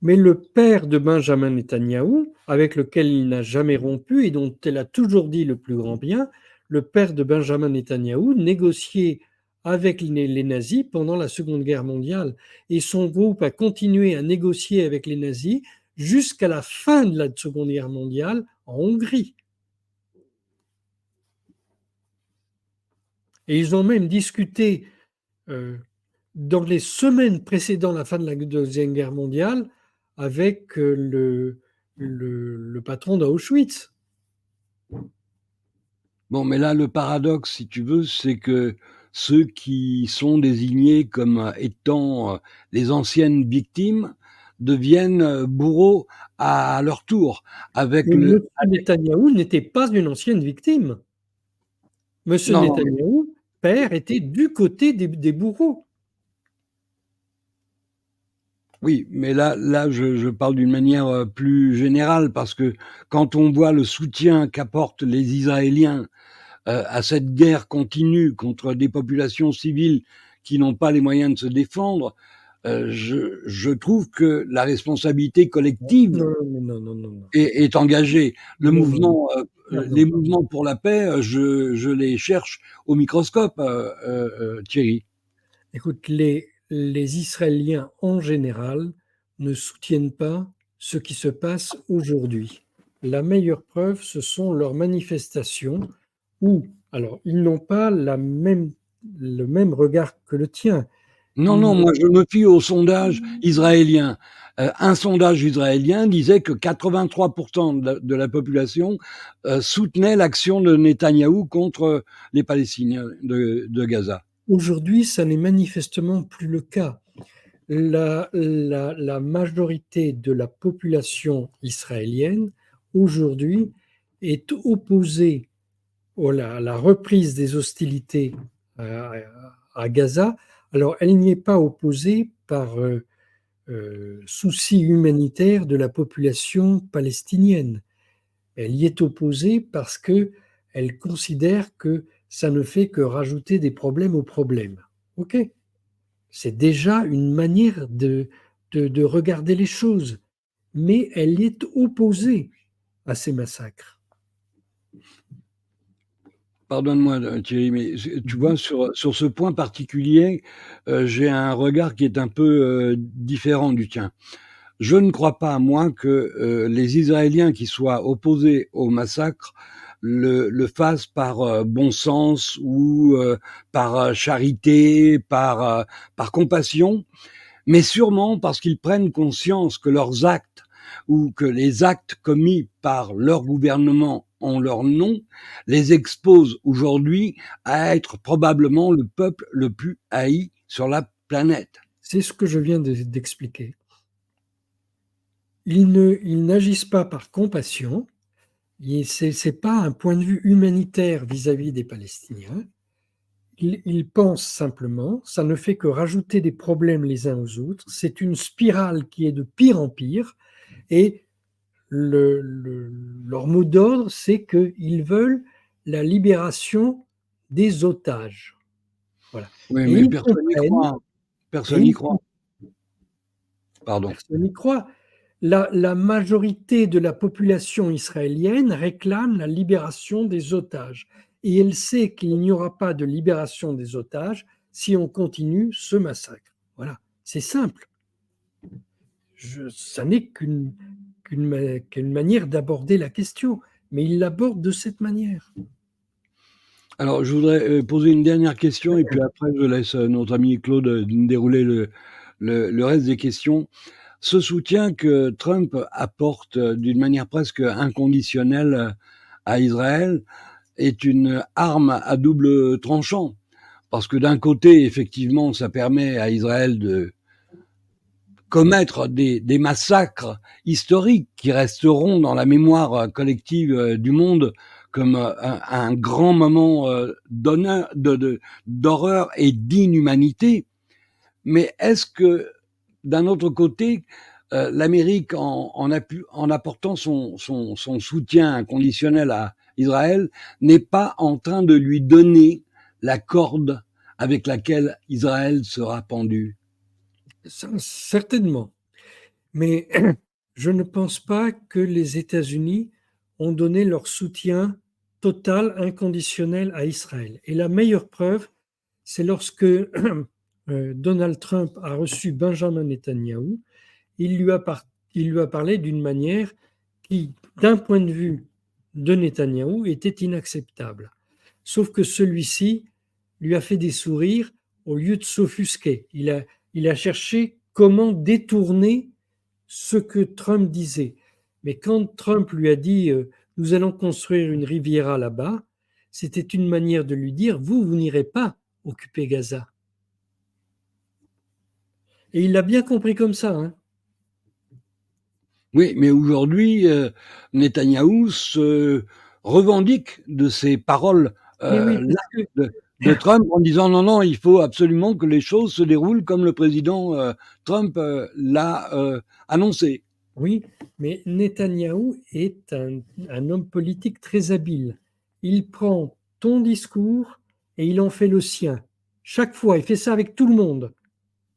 Mais le père de Benjamin Netanyahou, avec lequel il n'a jamais rompu et dont il a toujours dit le plus grand bien, le père de Benjamin Netanyahou négociait avec les nazis pendant la Seconde Guerre mondiale. Et son groupe a continué à négocier avec les nazis jusqu'à la fin de la Seconde Guerre mondiale en Hongrie. Et ils ont même discuté dans les semaines précédant la fin de la Deuxième Guerre mondiale avec le patron d'Auschwitz. Bon, mais là, le paradoxe, si tu veux, c'est que ceux qui sont désignés comme étant les anciennes victimes deviennent bourreaux à leur tour. Avec Mais le... M. Netanyahou n'était pas une ancienne victime. M. Non, Netanyahou, père, était du côté des bourreaux. oui, mais là, je parle d'une manière plus générale, parce que quand on voit le soutien qu'apportent les Israéliens à cette guerre continue contre des populations civiles qui n'ont pas les moyens de se défendre, je trouve que la responsabilité collective Non. est engagée. Le Non, mouvement, pardon. les mouvements pour la paix, je les cherche au microscope, Thierry. Écoute, les Israéliens en général ne soutiennent pas ce qui se passe aujourd'hui. La meilleure preuve, ce sont leurs manifestations où, alors, ils n'ont pas le même regard que le tien. Non, moi je me fie au sondage israélien. Un sondage israélien disait que 83% de la population soutenait l'action de Netanyahou contre les Palestiniens de Gaza. Aujourd'hui, ça n'est manifestement plus le cas. La majorité de la population israélienne aujourd'hui est opposée à la reprise des hostilités à Gaza. Alors, elle n'y est pas opposée par souci humanitaire de la population palestinienne. Elle y est opposée parce qu'elle considère que ça ne fait que rajouter des problèmes aux problèmes. OK? C'est déjà une manière de regarder les choses, mais elle y est opposée à ces massacres. Pardonne-moi, Thierry, mais tu vois, sur ce point particulier, j'ai un regard qui est un peu différent du tien. Je ne crois pas, moi, que les Israéliens qui soient opposés au massacre le fassent par bon sens ou par charité, par compassion, mais sûrement parce qu'ils prennent conscience que leurs actes ou que les actes commis par leur gouvernement en leur nom les exposent aujourd'hui à être probablement le peuple le plus haï sur la planète. C'est ce que je viens d'expliquer. Ils n'agissent pas par compassion, ce n'est pas un point de vue humanitaire vis-à-vis des Palestiniens. Ils pensent simplement, ça ne fait que rajouter des problèmes les uns aux autres, c'est une spirale qui est de pire en pire, et leur mot d'ordre, c'est qu'ils veulent la libération des otages. Voilà. Oui, Et mais ils personne n'y comprennent, croit. Personne n'y croit. Pardon. personne n'y croit. La majorité de la population israélienne réclame la libération des otages. Et elle sait qu'il n'y aura pas de libération des otages si on continue ce massacre. Voilà, c'est simple. Ça n'est qu'une manière d'aborder la question, mais il l'aborde de cette manière. Alors, je voudrais poser une dernière question et puis après, je laisse notre ami Claude dérouler le reste des questions. Ce soutien que Trump apporte d'une manière presque inconditionnelle à Israël est une arme à double tranchant. Parce que d'un côté, effectivement, ça permet à Israël de commettre des massacres historiques qui resteront dans la mémoire collective du monde comme un grand moment d'horreur et d'inhumanité. Mais est-ce que, d'un autre côté, l'Amérique, en apportant son soutien inconditionnel à Israël, n'est pas en train de lui donner la corde avec laquelle Israël sera pendu? Certainement. Mais je ne pense pas que les États-Unis ont donné leur soutien total, inconditionnel à Israël. Et la meilleure preuve, c'est lorsque Donald Trump a reçu Benjamin Netanyahou, il lui a parlé d'une manière qui, d'un point de vue de Netanyahou, était inacceptable. Sauf que celui-ci lui a fait des sourires au lieu de s'offusquer. Il a cherché comment détourner ce que Trump disait. Mais quand Trump lui a dit nous allons construire une riviera là-bas, c'était une manière de lui dire vous n'irez pas occuper Gaza. Et il l'a bien compris comme ça. Hein. Oui, mais aujourd'hui, Netanyahou se revendique de ces paroles Mais oui, là de Trump en disant non, non, il faut absolument que les choses se déroulent comme le président Trump l'a annoncé. oui, mais Netanyahou est un homme politique très habile. Il prend ton discours et il en fait le sien. Chaque fois, il fait ça avec tout le monde.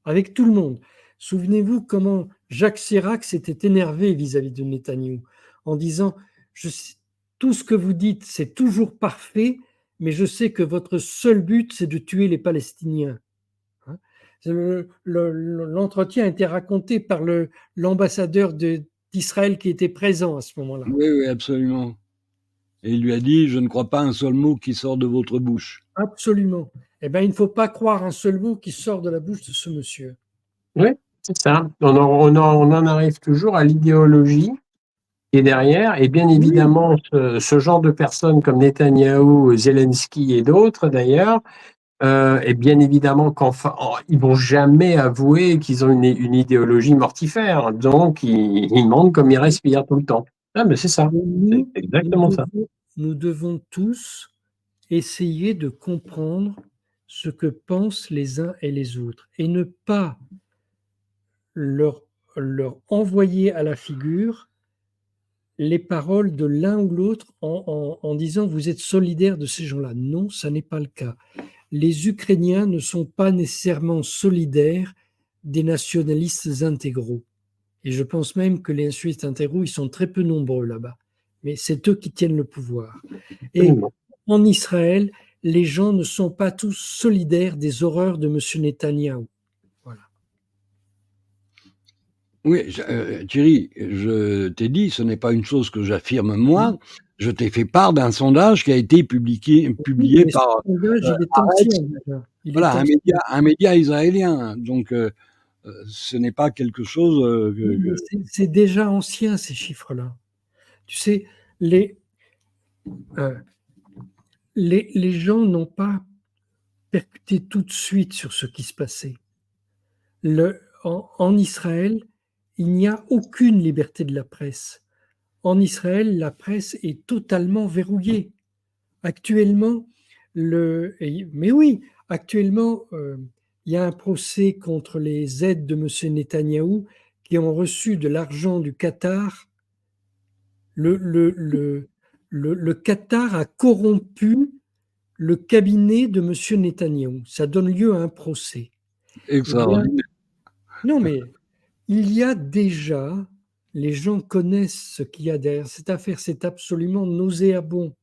Avec tout le monde. Souvenez-vous comment Jacques Chirac s'était énervé vis-à-vis de Netanyahou en disant tout ce que vous dites, c'est toujours parfait, mais je sais que votre seul but, c'est de tuer les Palestiniens. Hein. L'entretien a été raconté par l'ambassadeur d'Israël qui était présent à ce moment-là. Oui, oui, absolument. Et il lui a dit je ne crois pas un seul mot qui sort de votre bouche. Absolument. Eh bien, il ne faut pas croire un seul mot qui sort de la bouche de ce monsieur. Oui, c'est ça. On en arrive toujours à l'idéologie qui est derrière. Et bien évidemment, ce genre de personnes comme Netanyahou, Zelensky et d'autres d'ailleurs, et bien évidemment ils vont jamais avouer qu'ils ont une idéologie mortifère. Donc, ils mentent comme ils respirent tout le temps. Ah, mais c'est ça. C'est exactement ça. Nous devons tous essayer de comprendre ce que pensent les uns et les autres et ne pas leur envoyer à la figure les paroles de l'un ou l'autre en disant vous êtes solidaire de ces gens-là. Non, ça n'est pas le cas. Les Ukrainiens ne sont pas nécessairement solidaires des nationalistes intégraux. Et je pense même que les nationalistes intégraux, ils sont très peu nombreux là-bas. Mais c'est eux qui tiennent le pouvoir. Et en Israël, les gens ne sont pas tous solidaires des horreurs de M. Netanyahou. Voilà. Oui, Thierry, je t'ai dit, ce n'est pas une chose que j'affirme moi. Je t'ai fait part d'un sondage qui a été publié par un média israélien. Donc, ce n'est pas quelque chose. C'est déjà ancien, ces chiffres-là. Tu sais, les gens n'ont pas percuté tout de suite sur ce qui se passait. En Israël, il n'y a aucune liberté de la presse. En Israël, la presse est totalement verrouillée. Actuellement, mais oui, actuellement, il y a un procès contre les aides de M. Netanyahou qui ont reçu de l'argent du Qatar. Le Qatar a corrompu le cabinet de M. Netanyahou. Ça donne lieu à un procès. Extraordinaire. Non, mais il y a déjà, les gens connaissent ce qu'il y a derrière cette affaire, c'est absolument nauséabond.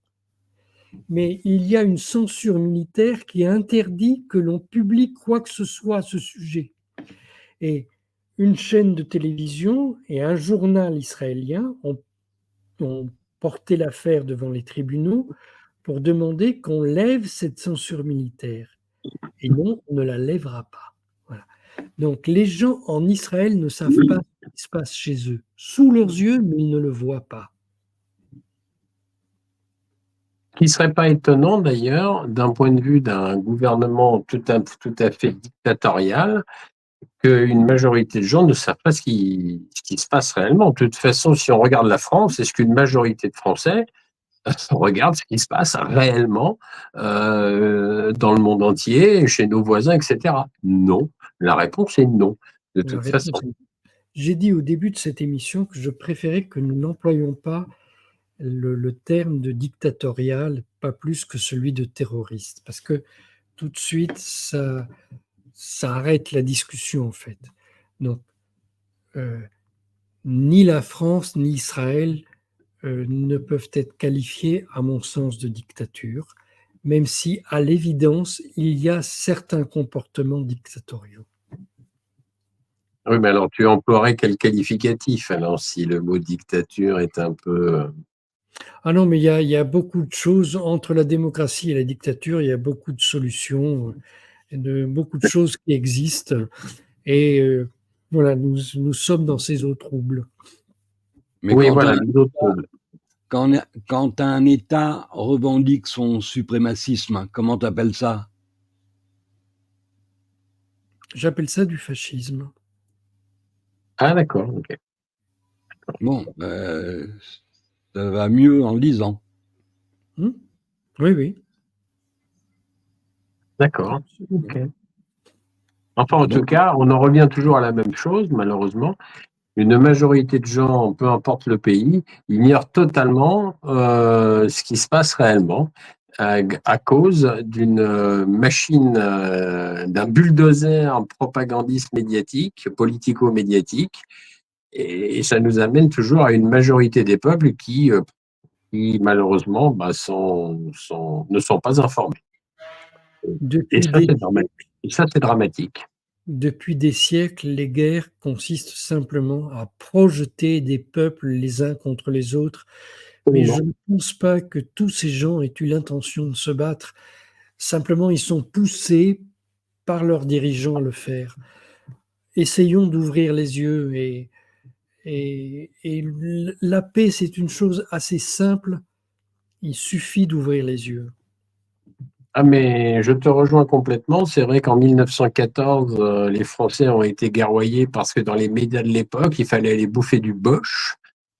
Mais il y a une censure militaire qui interdit que l'on publie quoi que ce soit à ce sujet. Et une chaîne de télévision et un journal israélien ont porté l'affaire devant les tribunaux pour demander qu'on lève cette censure militaire. Et non, on ne la lèvera pas. Voilà. Donc les gens en Israël ne savent pas ce qui se passe chez eux, sous leurs yeux, mais ils ne le voient pas. Ce qui ne serait pas étonnant d'ailleurs, d'un point de vue d'un gouvernement tout à fait dictatorial, qu'une majorité de gens ne savent pas ce qui se passe réellement. De toute façon, si on regarde la France, est-ce qu'une majorité de Français regarde ce qui se passe réellement dans le monde entier, chez nos voisins, etc. Non. La réponse est non, de toute façon. J'ai dit au début de cette émission que je préférais que nous n'employions pas le terme de dictatorial, pas plus que celui de terroriste, parce que tout de suite, ça arrête la discussion, en fait. Donc, ni la France, ni Israël ne peuvent être qualifiés, à mon sens, de dictature. même si, à l'évidence, il y a certains comportements dictatoriaux. Oui, mais alors tu emploierais quel qualificatif alors si le mot dictature est un peu... Ah non, mais il y a beaucoup de choses entre la démocratie et la dictature, il y a beaucoup de solutions, beaucoup de choses qui existent. Et voilà, nous sommes dans ces eaux troubles. Mais Oui, voilà, les autres troubles. quand un État revendique son suprémacisme, comment t'appelles ça? J'appelle ça du fascisme. Ah d'accord, ok. Bon, ça va mieux en le disant. Hmm. Oui, oui. D'accord, ok. Enfin, en tout Donc, cas, on en revient toujours à la même chose, malheureusement. Une majorité de gens, peu importe le pays, ignorent totalement ce qui se passe réellement à cause d'une machine, d'un bulldozer propagandiste médiatique, politico-médiatique. Et ça nous amène toujours à une majorité des peuples qui malheureusement, ne sont pas informés. Et Depuis ça, des, c'est dramatique. Et ça, c'est dramatique. depuis des siècles, les guerres consistent simplement à projeter des peuples les uns contre les autres. Mais je Absolument. ne pense pas que tous ces gens aient eu l'intention de se battre. Simplement, ils sont poussés par leurs dirigeants à le faire. Essayons d'ouvrir les yeux et la paix, c'est une chose assez simple. Il suffit d'ouvrir les yeux. Ah, mais je te rejoins complètement. C'est vrai qu'en 1914, les Français ont été guerroyés parce que dans les médias de l'époque, il fallait aller bouffer du boche.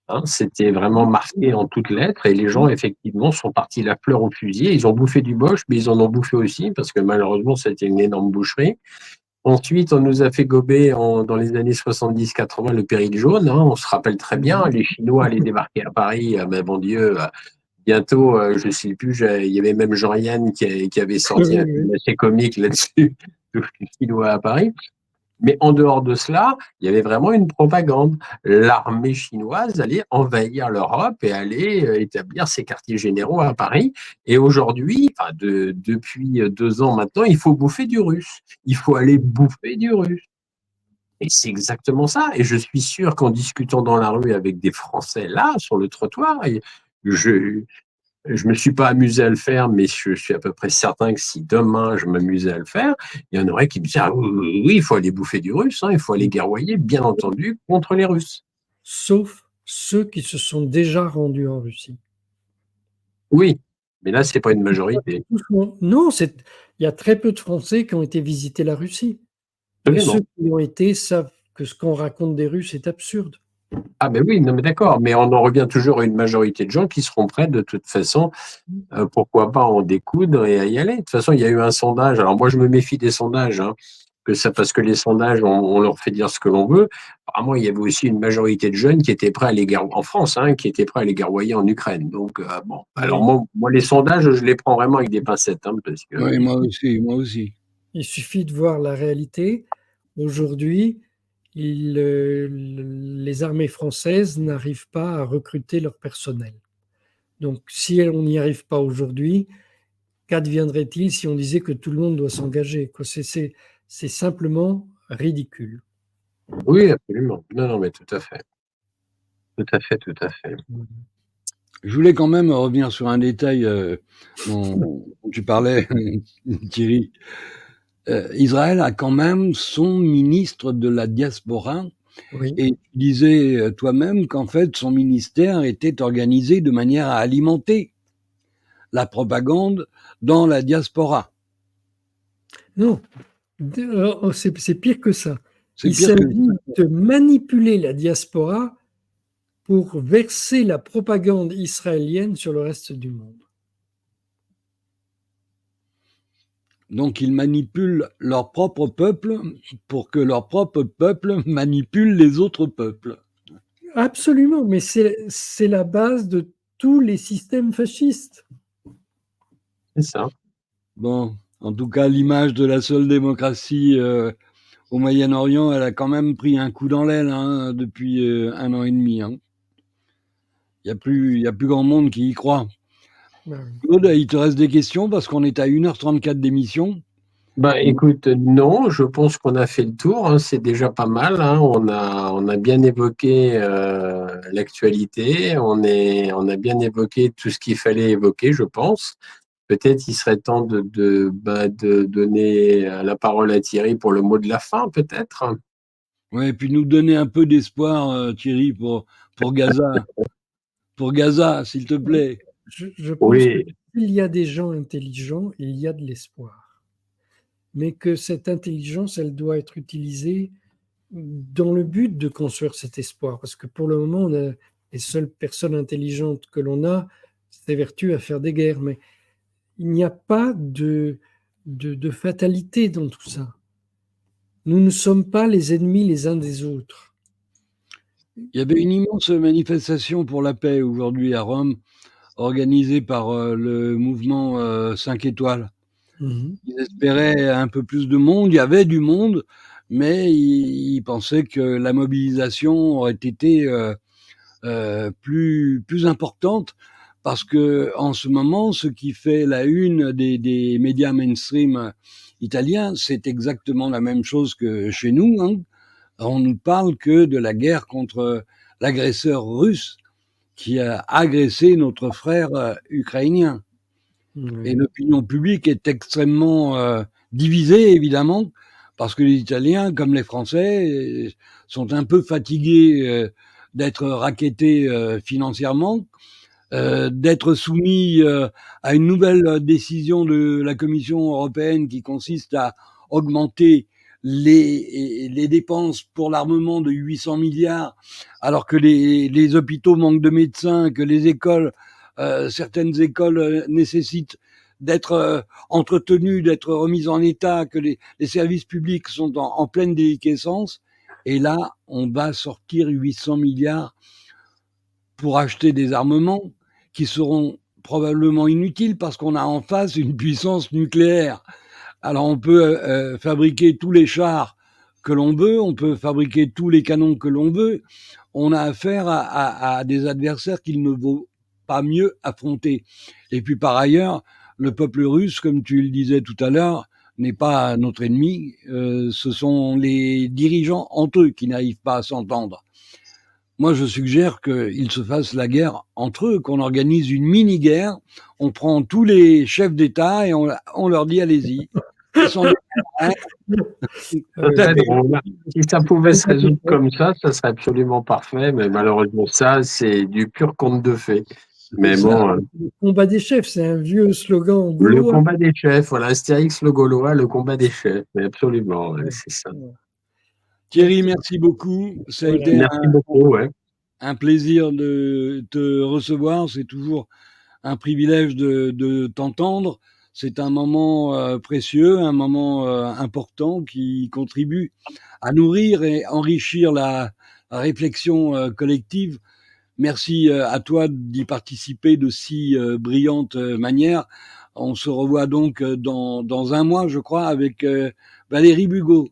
Hein, c'était vraiment marqué en toutes lettres et les gens, effectivement, sont partis la fleur au fusil. Ils ont bouffé du boche, mais ils en ont bouffé aussi parce que malheureusement, c'était une énorme boucherie. Ensuite, on nous a fait gober dans les années 70-80 le péril jaune. Hein, on se rappelle très bien, les Chinois allaient débarquer à Paris. Mais bon Dieu, bientôt, je ne sais plus, il y avait même Jean-Yann qui avait sorti un film assez comique là-dessus, tous les Chinois à Paris. Mais en dehors de cela, il y avait vraiment une propagande. L'armée chinoise allait envahir l'Europe et allait établir ses quartiers généraux à Paris. Et aujourd'hui, enfin depuis 2 ans maintenant, il faut bouffer du russe. Il faut aller bouffer du russe. Et c'est exactement ça. Et je suis sûr qu'en discutant dans la rue avec des Français là, sur le trottoir, je, je me suis pas amusé à le faire, mais je suis à peu près certain que si demain je m'amusais à le faire, il y en aurait qui me disaient ah, oui, oui, oui, il faut aller bouffer du russe, hein, il faut aller guerroyer, bien entendu, contre les Russes. Sauf ceux qui se sont déjà rendus en Russie. Oui, mais là, c'est pas une majorité. Non, il y a très peu de Français qui ont été visiter la Russie. Et ceux Absolument. qui y ont été savent que ce qu'on raconte des Russes est absurde. Ah ben oui, non mais d'accord, mais on en revient toujours à une majorité de gens qui seront prêts de toute façon, pourquoi pas en découdre et à y aller. De toute façon, il y a eu un sondage. Alors moi, je me méfie des sondages, hein, parce que les sondages, on leur fait dire ce que l'on veut. Apparemment, il y avait aussi une majorité de jeunes qui étaient prêts à aller guerroyer en France, hein, qui étaient prêts à aller guerroyer en Ukraine. Donc bon, alors Oui. moi, les sondages, je les prends vraiment avec des pincettes, hein, parce que oui, moi aussi, moi aussi. Il suffit de voir la réalité. Aujourd'hui, les armées françaises n'arrivent pas à recruter leur personnel. Donc, si on n'y arrive pas aujourd'hui, qu'adviendrait-il si on disait que tout le monde doit s'engager, quoi? C'est simplement ridicule. oui, absolument. Non, non, mais tout à fait, tout à fait, tout à fait. Je voulais quand même revenir sur un détail dont tu parlais, Thierry. Israël a quand même son ministre de la diaspora Oui. et tu disais toi-même qu'en fait son ministère était organisé de manière à alimenter la propagande dans la diaspora. Non, c'est pire que ça. C'est Il pire que s'agit de manipuler la diaspora pour verser la propagande israélienne sur le reste du monde. donc ils manipulent leur propre peuple pour que leur propre peuple manipule les autres peuples. Absolument, mais c'est la base de tous les systèmes fascistes. C'est ça. Bon, en tout cas, l'image de la seule démocratie au Moyen-Orient, elle a quand même pris un coup dans l'aile hein, depuis 1 an et demi. Hein. Il y a plus grand monde qui y croit. Bah oui. Claude, il te reste des questions parce qu'on est à 1h34 d'émission. Écoute, non, je pense qu'on a fait le tour, hein, c'est déjà pas mal, hein. On a bien évoqué l'actualité, on a bien évoqué tout ce qu'il fallait évoquer, je pense. Peut-être il serait temps de donner la parole à Thierry pour le mot de la fin, peut-être. Ouais, et puis nous donner un peu d'espoir, Thierry, pour Gaza. Pour Gaza, s'il te plaît. Je pense que Oui, s'il y a des gens intelligents, il y a de l'espoir. Mais que cette intelligence, elle doit être utilisée dans le but de construire cet espoir. Parce que pour le moment, les seules personnes intelligentes que l'on a, s'évertuent à faire des guerres. Mais il n'y a pas de fatalité dans tout ça. Nous ne sommes pas les ennemis les uns des autres. Il y avait une immense manifestation pour la paix aujourd'hui à Rome, organisée par le mouvement 5 étoiles. Mhm. Ils espéraient un peu plus de monde, il y avait du monde, mais ils pensaient que la mobilisation aurait été plus importante parce que en ce moment, ce qui fait la une des médias mainstream italiens, c'est exactement la même chose que chez nous, hein. On ne parle que de la guerre contre l'agresseur russe qui a agressé notre frère ukrainien. Et Oui. l'opinion publique est extrêmement divisée, évidemment, parce que les Italiens, comme les Français, sont un peu fatigués d'être rackettés financièrement, d'être soumis à une nouvelle décision de la Commission européenne qui consiste à augmenter les dépenses pour l'armement de 800 milliards, alors que les hôpitaux manquent de médecins, que les écoles, certaines écoles nécessitent d'être entretenues, d'être remises en état, que les services publics sont en pleine déliquescence. Et là, on va sortir 800 milliards pour acheter des armements qui seront probablement inutiles parce qu'on a en face une puissance nucléaire. Alors on peut fabriquer tous les chars que l'on veut, on peut fabriquer tous les canons que l'on veut. On a affaire à des adversaires qu'il ne vaut pas mieux affronter. Et puis par ailleurs, le peuple russe, comme tu le disais tout à l'heure, n'est pas notre ennemi. Ce sont les dirigeants entre eux qui n'arrivent pas à s'entendre. Moi, je suggère qu'ils se fassent la guerre entre eux, qu'on organise une mini-guerre. On prend tous les chefs d'État et on leur dit allez-y. Ils sont ça serait Oui. drôle. Si ça pouvait se résoudre comme ça serait absolument parfait, mais malheureusement, ça, c'est du pur conte de fées. Mais ça. bon, Le combat des chefs, c'est un vieux slogan le gaulois. combat des chefs, voilà, Astérix le Gaulois, le combat des chefs, mais absolument, ouais, c'est ça. Thierry, Ok, merci beaucoup. Ça a voilà. été Merci beaucoup, ouais. un plaisir de te recevoir. C'est toujours un privilège de t'entendre. C'est un moment précieux, un moment important qui contribue à nourrir et enrichir la réflexion collective. Merci à toi d'y participer de si brillante manière. On se revoit donc dans un mois, je crois, avec Valérie Bugot.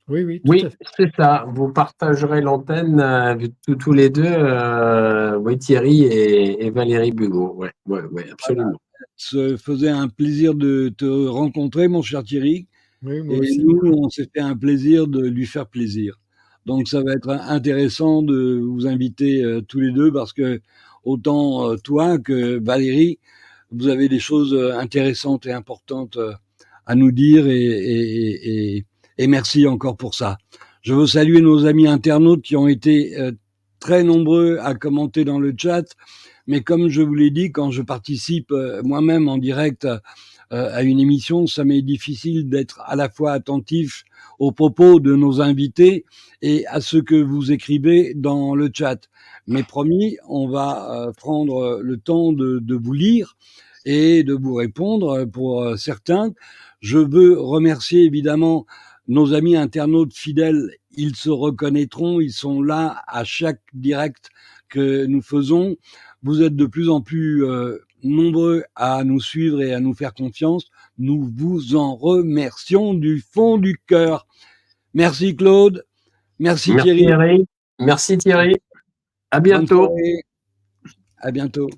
Oui, oui, tout Oui, à fait. c'est ça. Vous partagerez l'antenne tous les deux, oui, Thierry et Valérie Bugot. Ouais, ouais, ouais, absolument. Ça faisait un plaisir de te rencontrer, mon cher Thierry. Oui, moi Et aussi. nous, on s'est fait un plaisir de lui faire plaisir. Donc ça va être intéressant de vous inviter tous les deux parce que autant toi que Valérie, vous avez des choses intéressantes et importantes à nous dire et merci encore pour ça. Je veux saluer nos amis internautes qui ont été très nombreux à commenter dans le chat, mais comme je vous l'ai dit, quand je participe moi-même en direct à une émission, ça m'est difficile d'être à la fois attentif aux propos de nos invités et à ce que vous écrivez dans le chat. Mais promis, on va prendre le temps de vous lire et de vous répondre pour certains. Je veux remercier évidemment nos amis internautes fidèles. Ils se reconnaîtront, ils sont là à chaque direct que nous faisons. Vous êtes de plus en plus nombreux à nous suivre et à nous faire confiance. Nous vous en remercions du fond du cœur. Merci Claude, merci Merci Thierry, Eric, merci Thierry. À bonne bientôt. soirée, à bientôt.